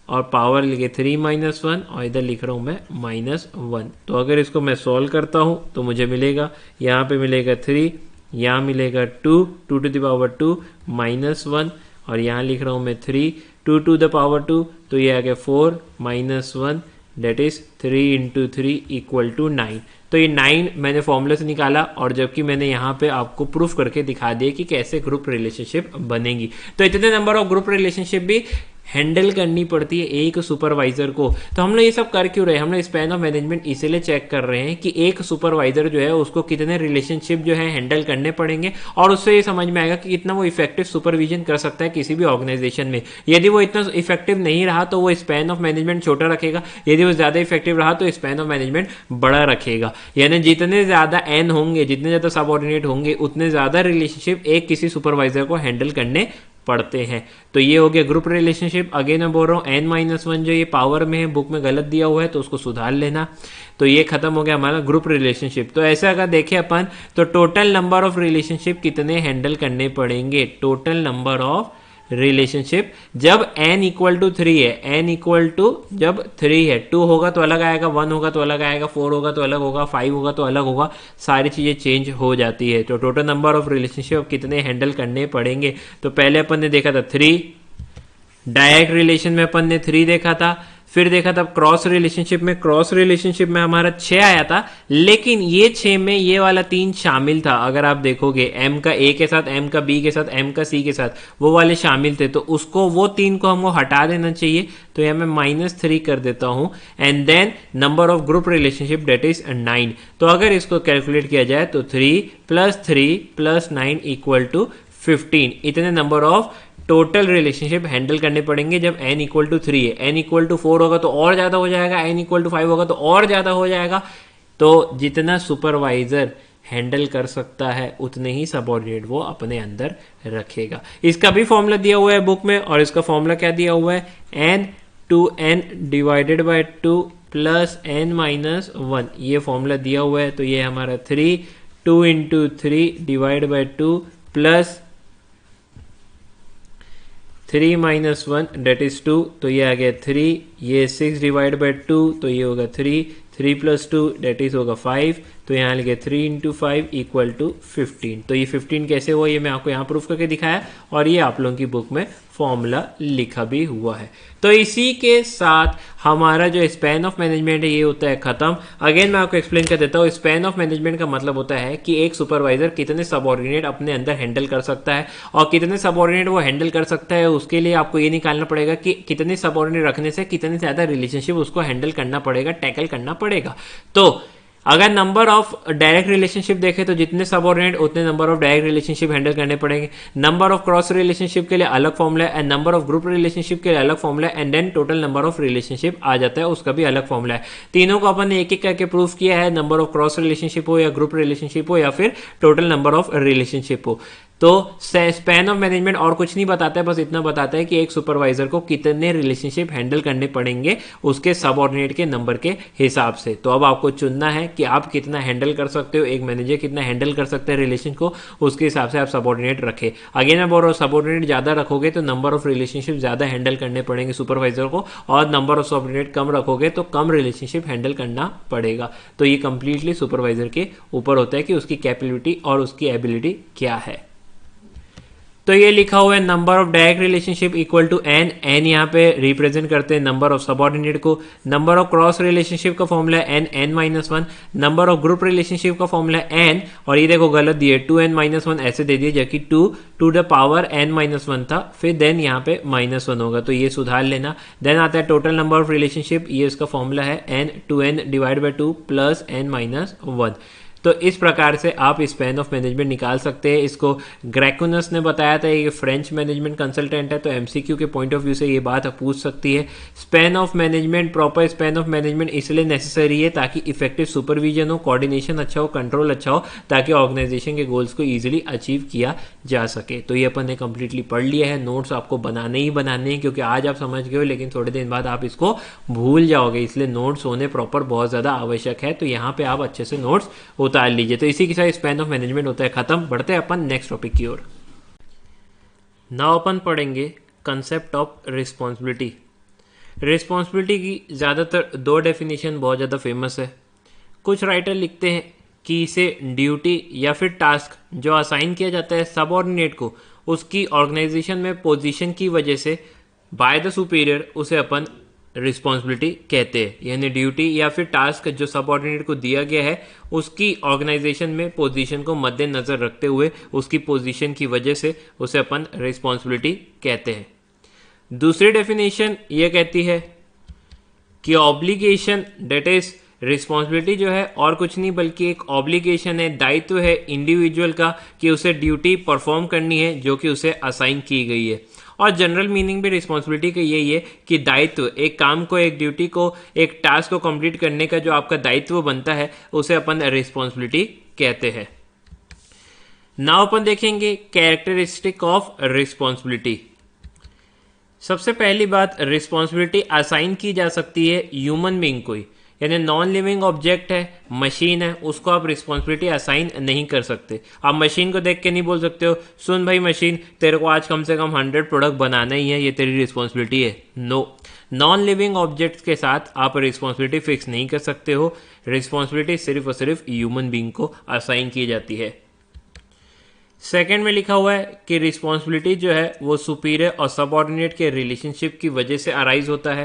और पावर लिखे 3-1 और इधर लिख रहा हूँ मैं -1। तो अगर इसको मैं सॉल्व करता हूँ तो मुझे मिलेगा, यहाँ पे मिलेगा 3, यहाँ मिलेगा 2 टू द पावर 2 -1, और यहाँ लिख रहा हूँ मैं 3 2 टू द पावर 2, तो ये आ गया 4 -1 that is 3 into 3 equal to 9। तो ये 9 मैंने फॉर्मूले से निकाला, और जबकि मैंने यहाँ पे आपको प्रूफ करके दिखा दिया कि कैसे ग्रुप रिलेशनशिप बनेगी। तो इतने नंबर ऑफ ग्रुप रिलेशनशिप भी हैंडल करनी पड़ती है एक सुपरवाइजर को। तो हम लोग ये सब कर क्यों रहे हैं, हम लोग स्पैन ऑफ मैनेजमेंट इसीलिए चेक कर रहे हैं कि एक सुपरवाइजर जो है उसको कितने रिलेशनशिप जो है हैंडल करने पड़ेंगे, और उससे ये समझ में आएगा कि कितना वो इफेक्टिव सुपरविजन कर सकता है किसी भी ऑर्गेनाइजेशन में। यदि वो इतना इफेक्टिव नहीं रहा तो वो स्पैन ऑफ मैनेजमेंट छोटा रखेगा, यदि वो ज्यादा इफेक्टिव रहा तो स्पैन ऑफ मैनेजमेंट बड़ा रखेगा। यानी जितने ज्यादा एन होंगे, जितने ज्यादा सबऑर्डिनेट होंगे, उतने ज्यादा रिलेशनशिप एक किसी सुपरवाइजर को हैंडल करने पढ़ते हैं। तो ये हो गया ग्रुप रिलेशनशिप। अगेन मैं बोल रहा हूँ n-1 जो ये पावर में है, बुक में गलत दिया हुआ है तो उसको सुधार लेना। तो ये खत्म हो गया हमारा ग्रुप रिलेशनशिप। तो ऐसे अगर देखें अपन तो टोटल नंबर ऑफ रिलेशनशिप कितने हैंडल करने पड़ेंगे, टोटल नंबर ऑफ रिलेशनशिप जब n इक्वल टू 3 है, n इक्वल टू जब 3 है, 2 होगा तो अलग आएगा, 1 होगा तो अलग आएगा, 4 होगा तो अलग होगा, 5 होगा तो अलग होगा, सारी चीज़ें चेंज हो जाती है। तो टोटल नंबर ऑफ रिलेशनशिप कितने हैंडल करने पड़ेंगे, तो पहले अपन ने देखा था 3, डायरेक्ट रिलेशन में अपन ने 3 देखा था, फिर देखा था क्रॉस रिलेशनशिप में, क्रॉस रिलेशनशिप में हमारा 6 आया था, लेकिन ये 6 में ये वाला 3 शामिल था। अगर आप देखोगे m का a के साथ, m का b के साथ, m का c के साथ वो वाले शामिल थे, तो उसको वो 3 को हमको हटा देना चाहिए। तो यहाँ मैं -3 कर देता हूँ and then number of group relationship that is 9। तो अगर इसको कैलकुलेट किया जाए तो 3 + 9 इक्वल टू 15, इतने number of total relationship handle करने पड़ेंगे जब n इक्वल टू 3 है। n इक्वल टू 4 होगा तो और ज़्यादा हो जाएगा, n इक्वल टू 5 होगा तो और ज़्यादा हो जाएगा। तो जितना सुपरवाइजर हैंडल कर सकता है उतने ही सबऑर्डिनेट वो अपने अंदर रखेगा। इसका भी फॉर्मूला दिया हुआ है बुक में, और इसका फॉर्मूला क्या दिया हुआ है, n/n डिवाइडेड बाय 2 + n-1, ये फॉर्मूला दिया हुआ है। तो ये हमारा 3, 2 × 3 divide by 2 plus 3 - 1 that is 2, तो ये आ गया 3, ये 6 डिवाइड बाई 2 तो ये होगा 3, 3 + 2 डेट इज होगा 5, तो यहाँ लिखे 3 × 5 इक्वल टू 15। तो ये 15 कैसे हुआ ये मैं आपको यहाँ प्रूफ करके दिखाया, और ये आप लोगों की बुक में फॉर्मूला लिखा भी हुआ है। तो इसी के साथ हमारा जो स्पैन ऑफ मैनेजमेंट है ये होता है खत्म। अगेन मैं आपको एक्सप्लेन कर देता हूँ। स्पैन ऑफ मैनेजमेंट का मतलब होता है कि एक सुपरवाइजर कितने सबऑर्डिनेट अपने अंदर हैंडल कर सकता है, और कितने सबऑर्डिनेट वो हैंडल कर सकता है उसके लिए आपको ये निकालना पड़ेगा कि कितने सबऑर्डिनेट रखने से कितने ज़्यादा रिलेशनशिप उसको हैंडल करना पड़ेगा, टैकल करना पड़ेगा। तो अगर नंबर ऑफ डायरेक्ट रिलेशनशिप देखें तो जितने सबऑर्डिनेट उतने number of direct relationship handle करने पड़ेंगे। नंबर ऑफ क्रॉस रिलेशनशिप के लिए अलग फॉर्मूला है, and number of group relationship के लिए अलग फॉर्मूला है, and then total number of relationship आ जाता है, उसका भी अलग फॉर्मूला है। तीनों को अपन ने एक एक करके प्रूफ किया है, नंबर ऑफ क्रॉस रिलेशनशिप हो या ग्रुप रिलेशनशिप हो या फिर टोटल नंबर ऑफ रिलेशनशिप हो। तो स्पैन ऑफ मैनेजमेंट और कुछ नहीं बताता है, बस इतना बताता है कि एक सुपरवाइजर को कितने रिलेशनशिप हैंडल करने पड़ेंगे उसके सबऑर्डिनेट के नंबर के हिसाब से। तो अब आपको चुनना है कि आप कितना हैंडल कर सकते हो, एक मैनेजर कितना हैंडल कर सकते हैं रिलेशन को, उसके हिसाब से आप सबऑर्डिनेट रखें। अगेन मैं बोल रहा हूँ सबऑर्डिनेट ज़्यादा रखोगे तो नंबर ऑफ रिलेशनशिप ज़्यादा हैंडल करने पड़ेंगे सुपरवाइजर को, और नंबर ऑफ सबऑर्डिनेट कम रखोगे तो कम रिलेशनशिप हैंडल करना पड़ेगा। तो ये कंप्लीटली सुपरवाइजर के ऊपर होता है कि उसकी कैपेबिलिटी और उसकी एबिलिटी क्या है। तो ये लिखा हुआ है number of direct relationship equal to n यहाँ पे रिप्रेजेंट करते हैं नंबर ऑफ सबऑर्डिनेट को। नंबर ऑफ क्रॉस रिलेशनशिप का फॉर्मूला है n-1, number of group relationship का फॉर्मूला है n, और ये देखो गलत दिए 2n-1 ऐसे दे दिए, जबकि 2 to the power n-1 था, फिर देन यहाँ पे -1 होगा, तो ये सुधार लेना। देन आता है टोटल नंबर ऑफ रिलेशनशिप, ये इसका फॉर्मूला है n/2n डिवाइड बाई 2 + n-1। तो इस प्रकार से आप स्पैन ऑफ मैनेजमेंट निकाल सकते हैं। इसको ग्रेकुनस ने बताया था, ये फ्रेंच मैनेजमेंट कंसल्टेंट है, तो एमसीक्यू के पॉइंट ऑफ व्यू से ये बात पूछ सकती है। Span of management, proper span of management इसलिए नेसेसरी है ताकि इफेक्टिव सुपरविजन हो, कोऑर्डिनेशन अच्छा हो, कंट्रोल अच्छा हो, ताकि ऑर्गेनाइजेशन के गोल्स को ईजिली अचीव किया जा सके। तो ये अपन ने कंप्लीटली पढ़ लिया है। नोट्स आपको बनाने ही बनाने हैं, क्योंकि आज आप समझ गए हो लेकिन थोड़े दिन बाद आप इसको भूल जाओगे, इसलिए नोट्स होने प्रॉपर बहुत ज़्यादा आवश्यक है। तो यहाँ पे आप अच्छे से नोट्स उतार लीजिए। तो इसी के साथ स्पैन ऑफ मैनेजमेंट होता है खत्म। बढ़ते हैं अपन नेक्स्ट टॉपिक की ओर। नाउ अपन पढ़ेंगे कंसेप्ट ऑफ रिस्पॉन्सिबिलिटी। रिस्पॉन्सिबिलिटी की ज़्यादातर 2 डेफिनेशन बहुत ज़्यादा फेमस है। कुछ राइटर लिखते हैं कि इसे ड्यूटी या फिर टास्क जो असाइन किया जाता है सबऑर्डिनेट को, उसकी ऑर्गेनाइजेशन में पोजीशन की वजह से बाय द सुपीरियर, उसे अपन रिस्पॉन्सिबिलिटी कहते हैं। यानी ड्यूटी या फिर टास्क जो सबऑर्डिनेट को दिया गया है उसकी ऑर्गेनाइजेशन में पोजीशन को मद्देनजर रखते हुए उसकी पोजीशन की वजह से उसे अपन रिस्पॉन्सिबिलिटी कहते हैं। दूसरी डेफिनेशन ये कहती है कि ऑब्लिगेशन, डेट इज रिस्पॉन्सिबिलिटी जो है और कुछ नहीं बल्कि एक ऑब्लिगेशन है, दायित्व है इंडिविजुअल का कि उसे ड्यूटी परफॉर्म करनी है जो कि उसे असाइन की गई है। और जनरल मीनिंग भी रिस्पॉन्सिबिलिटी का यही है कि दायित्व, एक काम को, एक ड्यूटी को, एक टास्क को कंप्लीट करने का जो आपका दायित्व बनता है उसे अपन रिस्पॉन्सिबिलिटी कहते हैं। नाउ अपन देखेंगे कैरेक्टरिस्टिक ऑफ रिस्पॉन्सिबिलिटी। सबसे पहली बात, रिस्पॉन्सिबिलिटी असाइन की जा सकती है ह्यूमन बीइंग को ही, यानी नॉन लिविंग ऑब्जेक्ट है, मशीन है, उसको आप रिस्पॉन्सिबिलिटी असाइन नहीं कर सकते। आप मशीन को देख के नहीं बोल सकते हो सुन भाई मशीन तेरे को आज कम से कम 100 प्रोडक्ट बनाना ही है, ये तेरी रिस्पॉन्सिबिलिटी है। नो, नॉन लिविंग ऑब्जेक्ट्स के साथ आप रिस्पॉन्सिबिलिटी फिक्स नहीं कर सकते हो। रिस्पॉन्सिबिलिटी सिर्फ और सिर्फ ह्यूमन बीइंग को असाइन की जाती है। सेकंड में लिखा हुआ है कि रिस्पॉन्सिबिलिटी जो है वो सुपीरियर और सबऑर्डिनेट के रिलेशनशिप की वजह से अराइज होता है।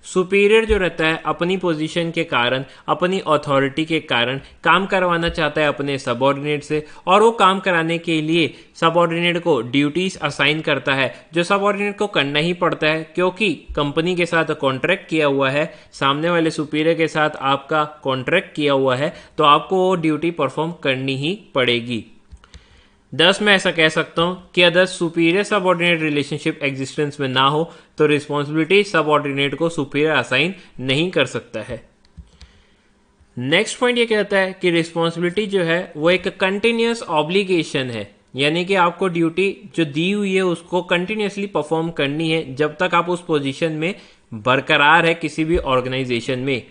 सुपीरियर जो रहता है अपनी पोजीशन के कारण, अपनी अथॉरिटी के कारण काम करवाना चाहता है अपने सबऑर्डिनेट से, और वो काम कराने के लिए सबऑर्डिनेट को ड्यूटीज असाइन करता है जो सबऑर्डिनेट को करना ही पड़ता है, क्योंकि कंपनी के साथ कॉन्ट्रैक्ट किया हुआ है, सामने वाले सुपीरियर के साथ आपका कॉन्ट्रैक्ट किया हुआ है, तो आपको वो ड्यूटी परफॉर्म करनी ही पड़ेगी। 10 में ऐसा कह सकता हूं कि अगर सुपीरियर सबऑर्डिनेट रिलेशनशिप एग्जिस्टेंस में ना हो तो रिस्पॉन्सिबिलिटी सबऑर्डिनेट को सुपीरियर असाइन नहीं कर सकता है। नेक्स्ट पॉइंट ये कहता है कि रिस्पॉन्सिबिलिटी जो है वो एक कंटिन्यूअस ऑब्लिगेशन है, यानी कि आपको ड्यूटी जो दी हुई है उसको कंटिन्यूअसली परफॉर्म करनी है जब तक आप उस पोजीशन में बरकरार है किसी भी ऑर्गेनाइजेशन में।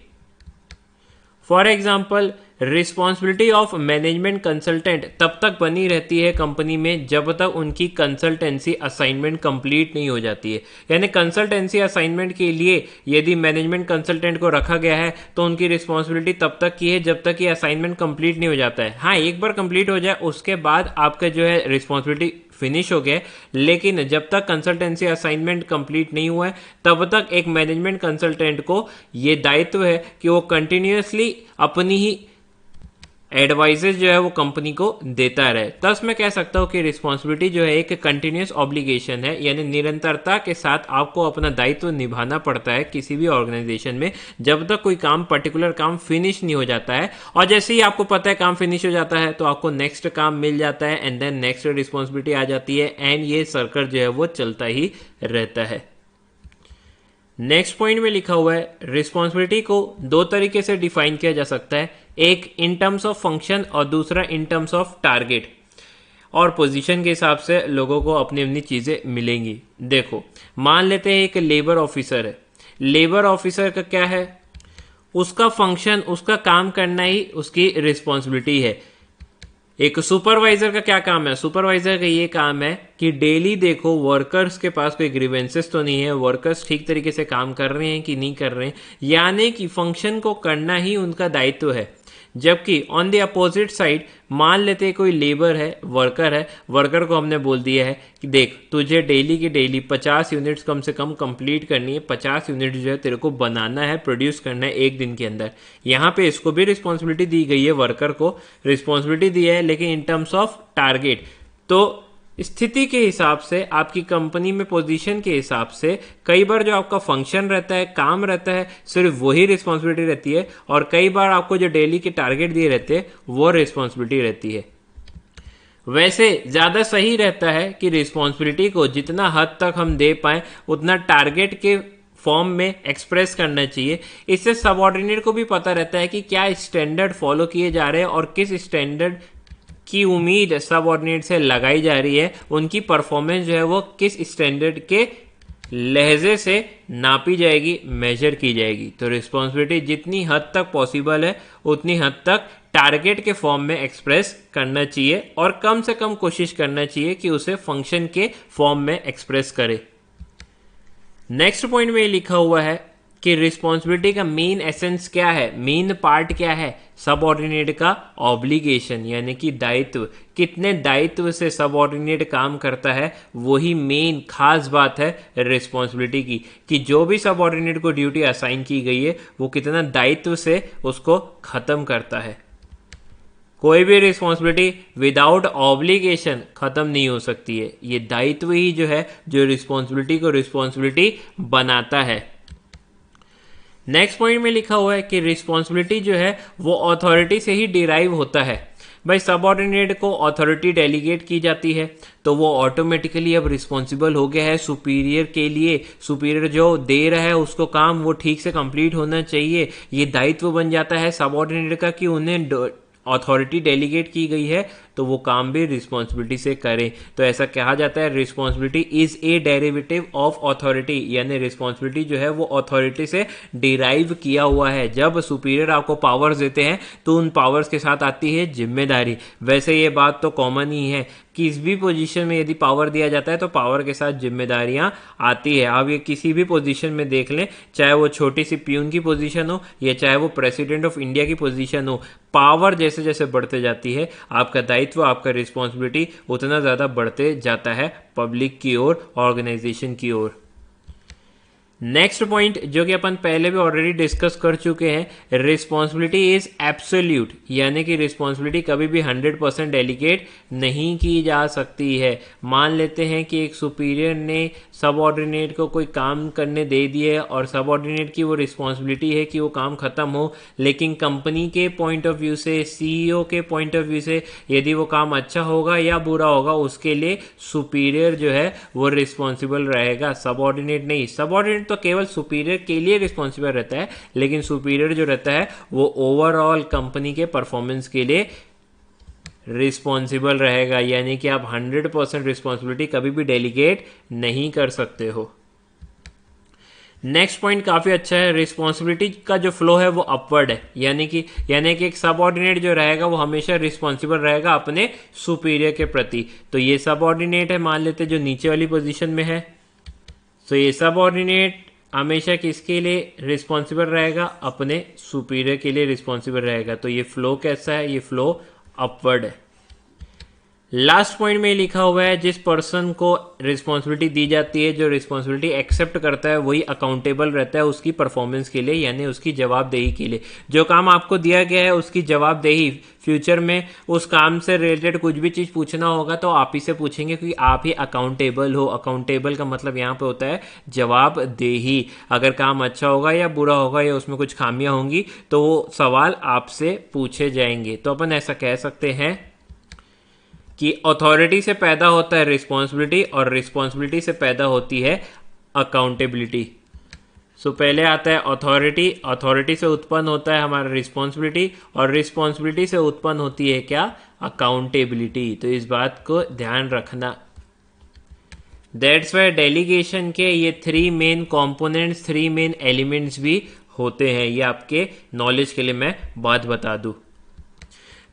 For example, responsibility of management consultant तब तक बनी रहती है कंपनी में जब तक उनकी कंसल्टेंसी असाइनमेंट कंप्लीट नहीं हो जाती है। यानी कंसल्टेंसी असाइनमेंट के लिए यदि मैनेजमेंट कंसल्टेंट को रखा गया है तो उनकी रिस्पॉन्सिबिलिटी तब तक की है जब तक ये असाइनमेंट कंप्लीट नहीं हो जाता है। हाँ, एक बार कंप्लीट हो जाए उसके बाद आपका जो है रिस्पॉन्सिबिलिटी फिनिश हो गया, लेकिन जब तक कंसल्टेंसी असाइनमेंट कंप्लीट नहीं हुआ है तब तक एक मैनेजमेंट कंसल्टेंट को ये दायित्व है कि वो कंटिन्यूअसली अपनी ही एडवाइजेस जो है वो कंपनी को देता रहे। थस मैं कह सकता हूँ कि रिस्पॉन्सिबिलिटी जो है एक कंटिन्यूअस ऑब्लिगेशन है, यानी निरंतरता के साथ आपको अपना दायित्व निभाना पड़ता है किसी भी ऑर्गेनाइजेशन में जब तक कोई काम, पर्टिकुलर काम फिनिश नहीं हो जाता है। और जैसे ही आपको पता है काम फिनिश हो जाता है तो आपको नेक्स्ट काम मिल जाता है एंड देन नेक्स्ट रिस्पॉन्सिबिलिटी आ जाती है, एंड ये सर्कल जो है वो चलता ही रहता है। नेक्स्ट पॉइंट में लिखा हुआ है रिस्पॉन्सिबिलिटी को दो तरीके से डिफाइन किया जा सकता है, एक इन टर्म्स ऑफ फंक्शन और दूसरा इन टर्म्स ऑफ टारगेट। और पोजीशन के हिसाब से लोगों को अपनी अपनी चीजें मिलेंगी। देखो, मान लेते हैं एक लेबर ऑफिसर है। लेबर ऑफिसर का क्या है, उसका फंक्शन, उसका काम करना ही उसकी रिस्पॉन्सिबिलिटी है। एक सुपरवाइजर का क्या काम है, सुपरवाइजर का ये काम है कि डेली देखो वर्कर्स के पास कोई ग्रीवेंसेस तो नहीं है, वर्कर्स ठीक तरीके से काम कर रहे हैं कि नहीं कर रहे हैं, यानी कि फंक्शन को करना ही उनका दायित्व है। जबकि ऑन द अपोजिट साइड मान लेते कोई लेबर है, वर्कर को हमने बोल दिया है कि देख तुझे डेली की डेली 50 यूनिट्स कम से कम कंप्लीट करनी है, 50 यूनिट जो है तेरे को बनाना है, प्रोड्यूस करना है एक दिन के अंदर। यहाँ पे इसको भी रिस्पॉन्सिबिलिटी दी गई है, वर्कर को रिस्पॉन्सिबिलिटी दी है, लेकिन इन टर्म्स ऑफ टारगेट। तो स्थिति के हिसाब से, आपकी कंपनी में पोजीशन के हिसाब से कई बार जो आपका फंक्शन रहता है, काम रहता है, सिर्फ वही रिस्पॉन्सिबिलिटी रहती है, और कई बार आपको जो डेली के टारगेट दिए रहते हैं वो रिस्पॉन्सिबिलिटी रहती है। वैसे ज़्यादा सही रहता है कि रिस्पॉन्सिबिलिटी को जितना हद तक हम दे पाएं उतना टारगेट के फॉर्म में एक्सप्रेस करना चाहिए। इससे सबऑर्डिनेट को भी पता रहता है कि क्या स्टैंडर्ड फॉलो किए जा रहे हैं और किस स्टैंडर्ड की उम्मीद सबऑर्डिनेट से लगाई जा रही है, उनकी परफॉर्मेंस जो है वो किस स्टैंडर्ड के लहजे से नापी जाएगी, मेजर की जाएगी। तो रिस्पॉन्सिबिलिटी जितनी हद तक पॉसिबल है उतनी हद तक टारगेट के फॉर्म में एक्सप्रेस करना चाहिए, और कम से कम कोशिश करना चाहिए कि उसे फंक्शन के फॉर्म में एक्सप्रेस करे। नेक्स्ट पॉइंट में लिखा हुआ है कि रिस्पॉन्सिबिलिटी का मेन एसेंस क्या है, मेन पार्ट क्या है, सबऑर्डिनेट का ऑब्लिगेशन, यानी कि दायित्व। कितने दायित्व से सबऑर्डिनेट काम करता है वही मेन खास बात है रिस्पॉन्सिबिलिटी की, कि जो भी सबऑर्डिनेट को ड्यूटी असाइन की गई है वो कितना दायित्व से उसको खत्म करता है। कोई भी रिस्पॉन्सिबिलिटी विदाउट ऑब्लिगेशन खत्म नहीं हो सकती है। ये दायित्व ही जो है जो रिस्पॉन्सिबिलिटी को रिस्पॉन्सिबिलिटी बनाता है। नेक्स्ट पॉइंट में लिखा हुआ है कि रिस्पॉन्सिबिलिटी जो है वो अथॉरिटी से ही डिराइव होता है। भाई सबऑर्डिनेट को अथॉरिटी डेलीगेट की जाती है तो वो ऑटोमेटिकली अब रिस्पॉन्सिबल हो गया है सुपीरियर के लिए। सुपीरियर जो दे रहा है उसको काम वो ठीक से कंप्लीट होना चाहिए। ये दायित्व बन जाता है सबऑर्डिनेट का कि उन्हें अथॉरिटी डेलीगेट की गई है तो वो काम भी रिस्पॉन्सिबिलिटी से करें। तो ऐसा कहा जाता है responsibility is a derivative of authority, यानी रिस्पॉन्सिबिलिटी जो है वो अथॉरिटी से डिराइव किया हुआ है। जब सुपीरियर आपको पावर्स देते हैं तो उन पावर्स के साथ आती है जिम्मेदारी। वैसे ये बात तो कॉमन ही है, किस भी पोजीशन में यदि पावर दिया जाता है तो पावर के साथ जिम्मेदारियां आती है। आप ये किसी भी पोजीशन में देख लें, चाहे वो छोटी सी प्यून की पोजीशन हो या चाहे वो प्रेसिडेंट ऑफ इंडिया की पोजीशन हो, पावर जैसे जैसे बढ़ते जाती है आपका दायित्व, आपका रिस्पॉन्सिबिलिटी उतना ज़्यादा बढ़ते जाता है पब्लिक की ओर, ऑर्गेनाइजेशन की ओर। नेक्स्ट पॉइंट जो कि अपन पहले भी ऑलरेडी डिस्कस कर चुके हैं, रिस्पॉन्सिबिलिटी इज एब्सोल्यूट, यानी कि रिस्पॉन्सिबिलिटी कभी भी 100% डेलीगेट नहीं की जा सकती है। मान लेते हैं कि एक सुपीरियर ने सबऑर्डिनेट को कोई काम करने दे दिए और सबऑर्डिनेट की वो रिस्पॉन्सिबिलिटी है कि वो काम खत्म हो, लेकिन कंपनी के पॉइंट ऑफ व्यू से, सीईओ के पॉइंट ऑफ व्यू से यदि वो काम अच्छा होगा या बुरा होगा उसके लिए सुपीरियर जो है वो रिस्पॉन्सिबल रहेगा, सबऑर्डिनेट नहीं। सबऑर्डिनेट तो केवल सुपीरियर के लिए रिस्पॉन्सिबल रहता है, लेकिन सुपीरियर जो रहता है वो ओवरऑल कंपनी के परफॉर्मेंस के लिए रिस्पॉन्सिबल रहेगा, यानी कि आप 100% रिस्पॉन्सिबिलिटी कभी भी डेलीगेट नहीं कर सकते हो। नेक्स्ट पॉइंट काफ़ी अच्छा है, रिस्पॉन्सिबिलिटी का जो फ्लो है वो अपवर्ड है, यानी कि एक सबऑर्डिनेट जो रहेगा वो हमेशा रिस्पॉन्सिबल रहेगा अपने सुपीरियर के प्रति। तो ये सबऑर्डिनेट है, मान लेते जो नीचे वाली पोजीशन में है, तो ये सबऑर्डिनेट हमेशा किसके लिए रिस्पॉन्सिबल रहेगा, अपने सुपीरियर के लिए रिस्पॉन्सिबल रहेगा। तो ये फ्लो कैसा है, ये फ्लो अपवर्ड है। लास्ट पॉइंट में लिखा हुआ है जिस पर्सन को रिस्पॉन्सिबिलिटी दी जाती है, जो रिस्पॉन्सिबिलिटी एक्सेप्ट करता है वही अकाउंटेबल रहता है उसकी परफॉर्मेंस के लिए, यानी उसकी जवाबदेही के लिए। जो काम आपको दिया गया है उसकी जवाबदेही, फ्यूचर में उस काम से रिलेटेड कुछ भी चीज़ पूछना होगा तो आप ही से पूछेंगे क्योंकि आप ही अकाउंटेबल हो। अकाउंटेबल का मतलब यहाँ पे होता है जवाबदेही। अगर काम अच्छा होगा या बुरा होगा या उसमें कुछ खामियां होंगी तो वो सवाल आपसे पूछे जाएंगे। तो अपन ऐसा कह सकते हैं कि अथॉरिटी से पैदा होता है रिस्पॉन्सिबिलिटी और रिस्पॉन्सिबिलिटी से पैदा होती है अकाउंटेबिलिटी। सो पहले आता है अथॉरिटी, अथॉरिटी से उत्पन्न होता है हमारा रिस्पॉन्सिबिलिटी और रिस्पॉन्सिबिलिटी से उत्पन्न होती है क्या, अकाउंटेबिलिटी। तो इस बात को ध्यान रखना। दैट्स वाई डेलीगेशन के ये 3 मेन कॉम्पोनेंट्स, 3 मेन एलिमेंट्स भी होते हैं। ये आपके नॉलेज के लिए मैं बात बता दूं।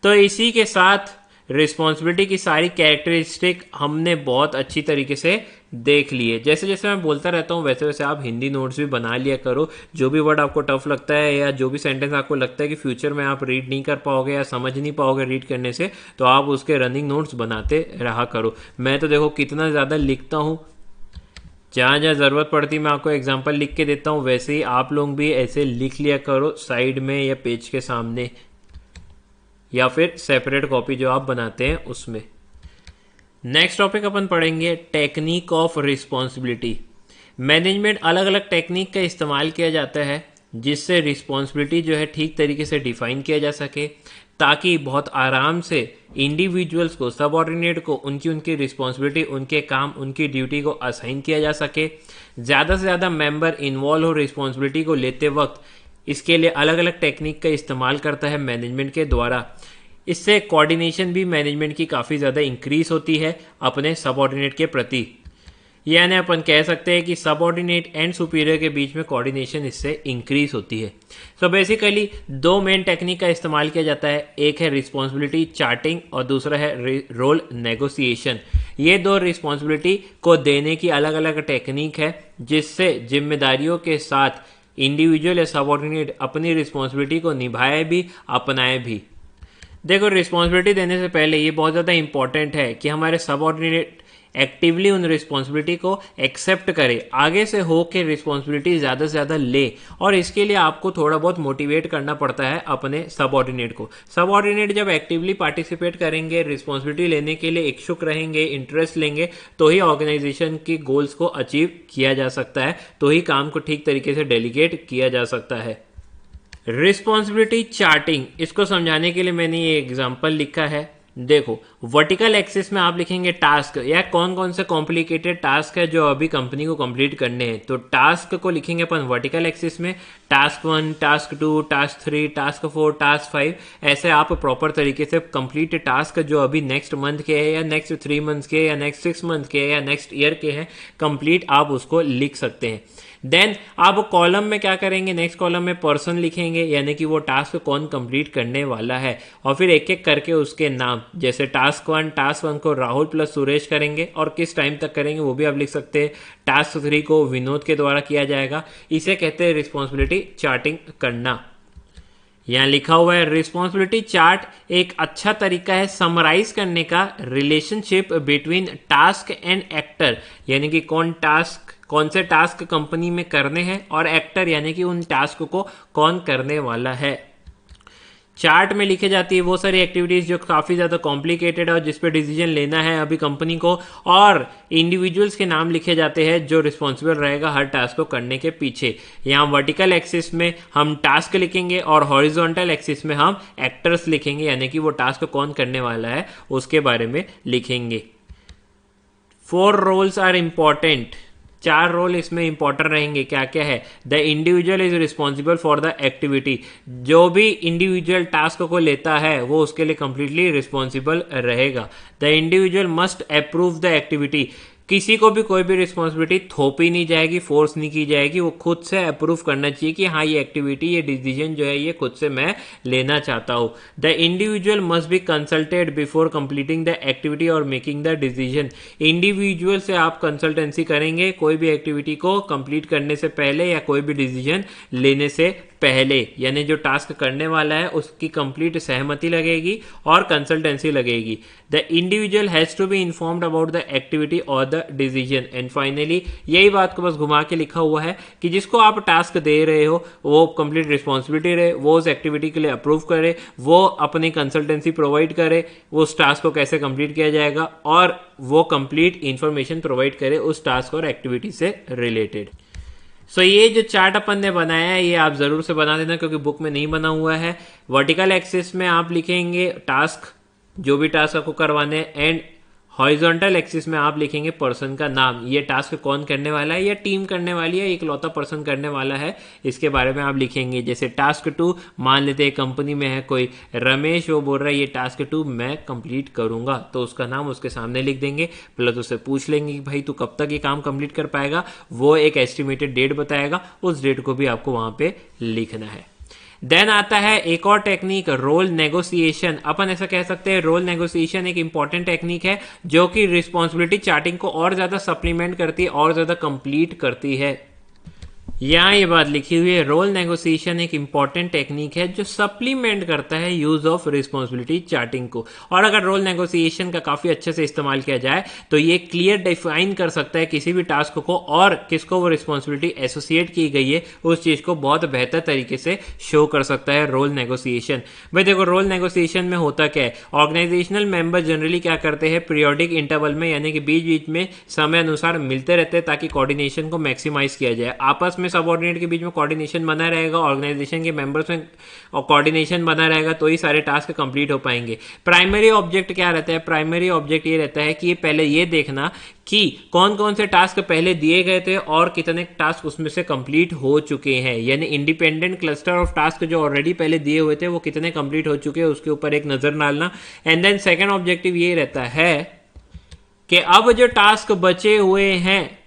तो इसी के साथ रिस्पॉन्सिबिलिटी की सारी कैरेक्टरिस्टिक हमने बहुत अच्छी तरीके से देख लिए। जैसे जैसे मैं बोलता रहता हूँ वैसे वैसे आप हिंदी नोट्स भी बना लिया करो। जो भी वर्ड आपको टफ लगता है या जो भी सेंटेंस आपको लगता है कि फ्यूचर में आप रीड नहीं कर पाओगे या समझ नहीं पाओगे रीड करने से, तो आप उसके रनिंग नोट्स बनाते रहा करो। मैं तो देखो कितना ज़्यादा लिखता हूँ, जहाँ जहाँ ज़रूरत पड़ती मैं आपको एग्जाम्पल लिख के देता हूँ, वैसे ही आप लोग भी ऐसे लिख लिया करो साइड में या पेज के सामने या फिर सेपरेट कॉपी जो आप बनाते हैं उसमें। नेक्स्ट टॉपिक अपन पढ़ेंगे टेक्निक ऑफ रिस्पॉन्सिबिलिटी। मैनेजमेंट अलग अलग टेक्निक का इस्तेमाल किया जाता है जिससे रिस्पॉन्सिबिलिटी जो है ठीक तरीके से डिफाइन किया जा सके, ताकि बहुत आराम से इंडिविजुअल्स को, सबऑर्डिनेट को उनकी रिस्पॉन्सिबिलिटी, उनके काम, उनकी ड्यूटी को असाइन किया जा सके। ज़्यादा से ज़्यादा मेंबर इन्वॉल्व हो रिस्पॉन्सिबिलिटी को लेते वक्त। इसके लिए अलग अलग टेक्निक का इस्तेमाल करता है मैनेजमेंट के द्वारा। इससे कोऑर्डिनेशन भी मैनेजमेंट की काफ़ी ज़्यादा इंक्रीज होती है अपने सबऑर्डिनेट के प्रति। यानी अपन कह सकते हैं कि सबऑर्डिनेट एंड सुपीरियर के बीच में कोऑर्डिनेशन इससे इंक्रीज होती है। सो बेसिकली 2 मेन टेक्निक का इस्तेमाल किया जाता है, एक है रिस्पॉन्सिबिलिटी चार्टिंग और दूसरा है रोल नेगोशिएशन। ये 2 रिस्पॉन्सिबिलिटी को देने की अलग अलग टेक्निक है जिससे जिम्मेदारियों के साथ इंडिविजुअल या सबऑर्डिनेट अपनी रिस्पॉन्सिबिलिटी को निभाए भी, अपनाए भी। देखो, रिस्पॉन्सिबिलिटी देने से पहले ये बहुत ज़्यादा इंपॉर्टेंट है कि हमारे सबऑर्डिनेट एक्टिवली उन रिस्पॉन्सिबिलिटी को एक्सेप्ट करे, आगे से हो के रिस्पॉन्सिबिलिटी ज़्यादा से ज़्यादा ले। और इसके लिए आपको थोड़ा बहुत मोटिवेट करना पड़ता है अपने सबऑर्डिनेट को। सबऑर्डिनेट जब एक्टिवली पार्टिसिपेट करेंगे, रिस्पॉन्सिबिलिटी लेने के लिए इच्छुक रहेंगे, इंटरेस्ट लेंगे, तो ही ऑर्गेनाइजेशन की गोल्स को अचीव किया जा सकता है, तो ही काम को ठीक तरीके से डेलीगेट किया जा सकता है। रिस्पॉन्सिबिलिटी चार्टिंग, इसको समझाने के लिए मैंने ये एग्जाम्पल लिखा है। देखो वर्टिकल एक्सिस में आप लिखेंगे टास्क, या कौन कौन से कॉम्प्लिकेटेड टास्क है जो अभी कंपनी को कंप्लीट करने हैं, तो टास्क को लिखेंगे अपन वर्टिकल एक्सिस में, task 1, task 2, task 3, task 4, task 5, ऐसे आप प्रॉपर तरीके से कंप्लीट टास्क जो अभी नेक्स्ट मंथ के हैं या नेक्स्ट 3 मंथ के या नेक्स्ट 6 मंथ के या नेक्स्ट ईयर के हैं कंप्लीट आप उसको लिख सकते हैं। देन आप कॉलम में क्या करेंगे, नेक्स्ट कॉलम में पर्सन लिखेंगे, यानी कि वो टास्क कौन कंप्लीट करने वाला है, और फिर एक एक करके उसके नाम, जैसे टास्क 1 को राहुल प्लस सुरेश करेंगे और किस टाइम तक करेंगे वो भी आप लिख सकते हैं। टास्क 3 को विनोद के द्वारा किया जाएगा। इसे कहते हैं रिस्पॉन्सिबिलिटी चार्टिंग करना। यहाँ लिखा हुआ है रिस्पॉन्सिबिलिटी चार्ट एक अच्छा तरीका है समराइज करने का relationship between task and actor, यानी कि कौन से टास्क कंपनी में करने हैं, और एक्टर यानी कि उन टास्क को कौन करने वाला है। चार्ट में लिखे जाती है वो सारी एक्टिविटीज जो काफ़ी ज़्यादा कॉम्प्लिकेटेड है और जिस पे डिसीजन लेना है अभी कंपनी को, और इंडिविजुअल्स के नाम लिखे जाते हैं जो रिस्पॉन्सिबल रहेगा हर टास्क को करने के पीछे। यहाँ वर्टिकल एक्सिस में हम टास्क लिखेंगे और हॉरिजॉन्टल एक्सिस में हम एक्टर्स लिखेंगे, यानी कि वो टास्क कौन करने वाला है उसके बारे में लिखेंगे। 4 रोल्स आर इम्पॉर्टेंट, 4 रोल इसमें इंपॉर्टेंट रहेंगे। क्या क्या है? The individual is responsible for the activity, जो भी इंडिविजुअल टास्क को लेता है वो उसके लिए कंप्लीटली रिस्पॉन्सिबल रहेगा। The individual must approve the activity, किसी को भी कोई भी रिस्पॉन्सिबिलिटी थोपी नहीं जाएगी, फोर्स नहीं की जाएगी, वो खुद से अप्रूव करना चाहिए कि हाँ ये एक्टिविटी, ये डिसीजन जो है ये खुद से मैं लेना चाहता हूँ। The individual must be consulted before completing the activity और मेकिंग द डिसीजन, इंडिविजुअल से आप कंसल्टेंसी करेंगे कोई भी एक्टिविटी को कंप्लीट करने से पहले या कोई भी डिसीजन लेने से पहले, यानी जो टास्क करने वाला है उसकी कंप्लीट सहमति लगेगी और कंसल्टेंसी लगेगी। The individual has to be informed about the activity और द डिसीजन। एंड फाइनली यही बात को बस घुमा के लिखा हुआ है कि जिसको आप टास्क दे रहे हो वो कंप्लीट रिस्पॉन्सिबिलिटी रहे, वो उस एक्टिविटी के लिए अप्रूव करे, वो अपनी कंसल्टेंसी प्रोवाइड करे, वो उस टास्क को कैसे कंप्लीट किया जाएगा, और वो कंप्लीट इंफॉर्मेशन प्रोवाइड करे उस टास्क और एक्टिविटी से रिलेटेड। सो ये जो चार्ट अपन ने बनाया है ये आप जरूर से बना देना क्योंकि बुक में नहीं बना हुआ है। वर्टिकल एक्सिस में आप लिखेंगे टास्क, जो भी टास्क आपको करवाने हैं, एंड हॉरिजॉन्टल एक्सिस में आप लिखेंगे पर्सन का नाम, ये टास्क कौन करने वाला है, या टीम करने वाली है, इकलौता पर्सन करने वाला है, इसके बारे में आप लिखेंगे। जैसे टास्क 2 मान लेते हैं कंपनी में है कोई रमेश, वो बोल रहा है ये टास्क 2 मैं कंप्लीट करूंगा, तो उसका नाम उसके सामने लिख देंगे, प्लस उससे पूछ लेंगे कि भाई तू कब तक ये काम कंप्लीट कर पाएगा, वो एक एस्टिमेटेड डेट बताएगा, उस डेट को भी आपको वहां पे लिखना है। देन आता है एक और टेक्निक, रोल नेगोशिएशन। अपन ऐसा कह सकते हैं रोल नेगोशिएशन एक इंपॉर्टेंट टेक्निक है जो कि रिस्पॉन्सिबिलिटी चार्टिंग को और ज्यादा सप्लीमेंट करती है और ज्यादा कंप्लीट करती है। यहाँ ये बात लिखी हुई है, रोल नेगोशिएशन एक इंपॉर्टेंट टेक्निक है जो सप्लीमेंट करता है यूज ऑफ रिस्पॉन्सिबिलिटी चार्टिंग को, और अगर रोल नेगोशिएशन का काफी अच्छे से इस्तेमाल किया जाए तो ये क्लियर डिफाइन कर सकता है किसी भी टास्क को और किसको वो रिस्पॉन्सिबिलिटी एसोसिएट की गई है उस चीज को बहुत बेहतर तरीके से शो कर सकता है रोल नेगोशिएशन। भाई देखो रोल नेगोशिएशन में होता क्या है, ऑर्गेनाइजेशनल मेंबर जनरली क्या करते हैं, पीरियोडिक इंटरवल में यानी कि बीच बीच में समय अनुसार मिलते रहते हैं ताकि कोऑर्डिनेशन को मैक्सिमाइज किया जाए, आपस में सबऑर्डिनेट के बीच में कोऑर्डिनेशन बना रहेगा, ऑर्गेनाइजेशन के मेंबर्स में कोऑर्डिनेशन बना रहेगा, तो ही सारे टास्क कंप्लीट हो पाएंगे। प्राइमरी ऑब्जेक्ट क्या रहता है, प्राइमरी ऑब्जेक्ट ये रहता है कि ये पहले ये देखना कि कौन कौन से टास्क पहले दिए गए थे और कितने टास्क उसमें से कंप्लीट हो चुके हैं, यानी इंडिपेंडेंट क्लस्टर ऑफ टास्क जो ऑलरेडी पहले दिए हुए थे वो कितने कंप्लीट हो चुके हैं उसके ऊपर एक नजर डालना। एंड देन सेकंड ऑब्जेक्टिव ये रहता है कि अब जो टास्क बचे हुए हैं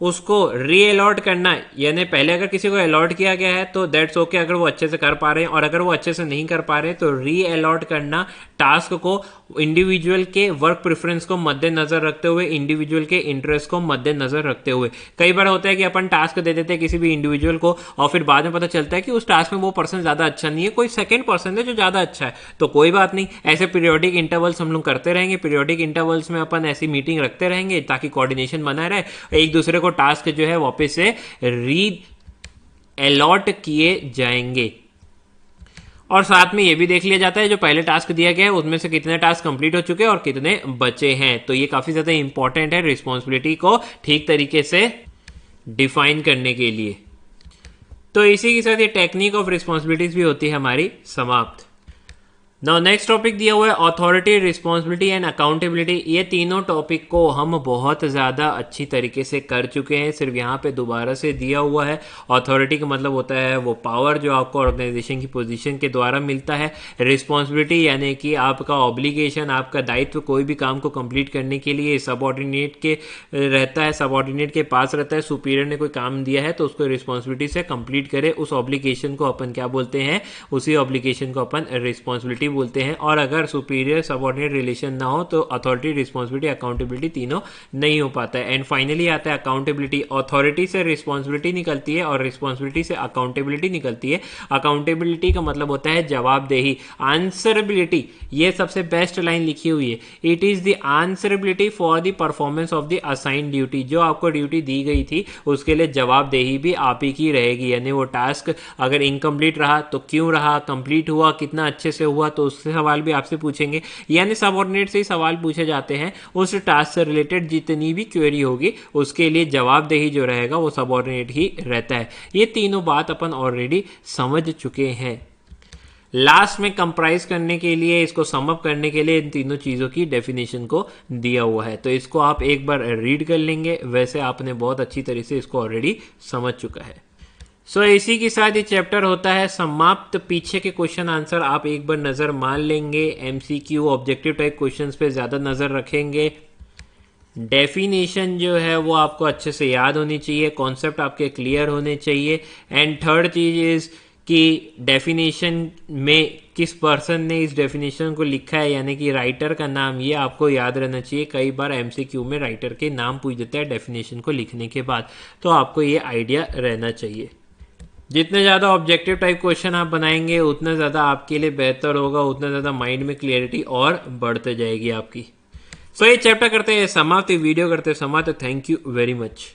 उसको री अलॉट करना, यानी पहले अगर किसी को अलॉट किया गया है तो दैट्स ओके अगर वो अच्छे से कर पा रहे हैं, और अगर वो अच्छे से नहीं कर पा रहे तो री अलॉट करना टास्क को इंडिविजुअल के वर्क प्रेफरेंस को मद्देनजर रखते हुए, इंडिविजुअल के इंटरेस्ट को मद्देनजर रखते हुए। कई बार होता है कि अपन टास्क दे देते हैं किसी भी इंडिविजुअल को और फिर बाद में पता चलता है कि उस टास्क में वो पर्सन ज्यादा अच्छा नहीं है, कोई सेकंड पर्सन है जो ज्यादा अच्छा है, तो कोई बात नहीं, ऐसे पीरियोडिक इंटरवल्स हम लोग करते रहेंगे, पीरियोडिक इंटरवल्स में अपन ऐसी मीटिंग रखते रहेंगे ताकि कोऑर्डिनेशन बना रहे, एक दूसरे को टास्क जो है वापस से री अलॉट किए जाएंगे। और साथ में ये भी देख लिया जाता है जो पहले टास्क दिया गया है उसमें से कितने टास्क कंप्लीट हो चुके हैं और कितने बचे हैं, तो ये काफी ज्यादा इंपॉर्टेंट है रिस्पॉन्सिबिलिटी को ठीक तरीके से डिफाइन करने के लिए। तो इसी के साथ ये टेक्निक ऑफ रिस्पॉन्सिबिलिटीज भी होती है हमारी समाप्त। नाउ नेक्स्ट टॉपिक दिया हुआ है अथॉरिटी, रिस्पॉन्सिबिलिटी एंड अकाउंटेबिलिटी। ये तीनों टॉपिक को हम बहुत ज़्यादा अच्छी तरीके से कर चुके हैं, सिर्फ यहाँ पे दोबारा से दिया हुआ है। अथॉरिटी का मतलब होता है वो पावर जो आपको ऑर्गेनाइजेशन की पोजीशन के द्वारा मिलता है। रिस्पॉन्सिबिलिटी यानी कि आपका ऑब्लिगेशन, आपका दायित्व कोई भी काम को कंप्लीट करने के लिए सबऑर्डिनेट के रहता है, सबऑर्डिनेट के पास रहता है। सुपीरियर ने कोई काम दिया है तो उसको रिस्पॉन्सिबिलिटी से कंप्लीट करे, उस ऑब्लिगेशन को अपन क्या बोलते हैं, उसी ऑब्लिगेशन को अपन रिस्पॉन्सिबिलिटी बोलते हैं। और अगर सुपीरियर सबऑर्डिनेट रिलेशन ना हो तो अथॉरिटी, रिस्पॉन्सिबिलिटी, अकाउंटेबिलिटी तीनों नहीं हो पाता है। एंड फाइनली आता है अकाउंटेबिलिटी। अथॉरिटी से रिस्पॉन्सिबिलिटी निकलती है और रिस्पॉन्सिबिलिटी से अकाउंटेबिलिटी निकलती है। अकाउंटेबिलिटी का मतलब होता है जवाबदेही, आंसरेबिलिटी। ये सबसे बेस्ट लाइन लिखी हुई है, it is the answerability for the performance of the assign duty. जो आपको ड्यूटी दी गई थी उसके लिए जवाबदेही भी आप ही की रहेगी, यानी वो टास्क अगर इनकम्प्लीट रहा तो क्यों रहा, कंप्लीट हुआ कितना अच्छे से हुआ तो उससे सवाल भी आपसे पूछेंगे। यानी सबऑर्डिनेट से ही सवाल पूछे जाते हैं, उस टास्क से रिलेटेड जितनी भी क्वेरी होगी उसके लिए जवाबदेही जो रहेगा वो सबऑर्डिनेट ही रहता है। ये तीनों बात अपन ऑलरेडी समझ चुके हैं। लास्ट में कंप्राइज करने के लिए, इसको सम अप करने के लिए इन तीनों चीज़ों की डेफिनेशन को दिया हुआ है, तो इसको आप एक बार रीड कर लेंगे। वैसे आपने बहुत अच्छी तरह से इसको ऑलरेडी समझ चुका है। सो इसी के साथ ये चैप्टर होता है समाप्त। पीछे के क्वेश्चन आंसर आप एक बार नज़र मान लेंगे, एमसीक्यू ऑब्जेक्टिव टाइप क्वेश्चंस पे ज़्यादा नज़र रखेंगे। डेफिनेशन जो है वो आपको अच्छे से याद होनी चाहिए, कॉन्सेप्ट आपके क्लियर होने चाहिए। एंड थर्ड चीज़ इज़ कि डेफिनेशन में किस पर्सन ने इस डेफिनेशन को लिखा है, यानी कि राइटर का नाम, ये आपको याद रहना चाहिए। कई बार एमसीक्यू में राइटर के नाम पूछ देता है डेफिनेशन को लिखने के बाद, तो आपको ये आइडिया रहना चाहिए। जितने ज़्यादा ऑब्जेक्टिव टाइप क्वेश्चन आप बनाएंगे उतना ज़्यादा आपके लिए बेहतर होगा, उतना ज़्यादा माइंड में क्लियरिटी और बढ़ते जाएगी आपकी। सो ये चैप्टर करते हैं समाप्त, वीडियो करते हैं समाप्त। Thank you very much.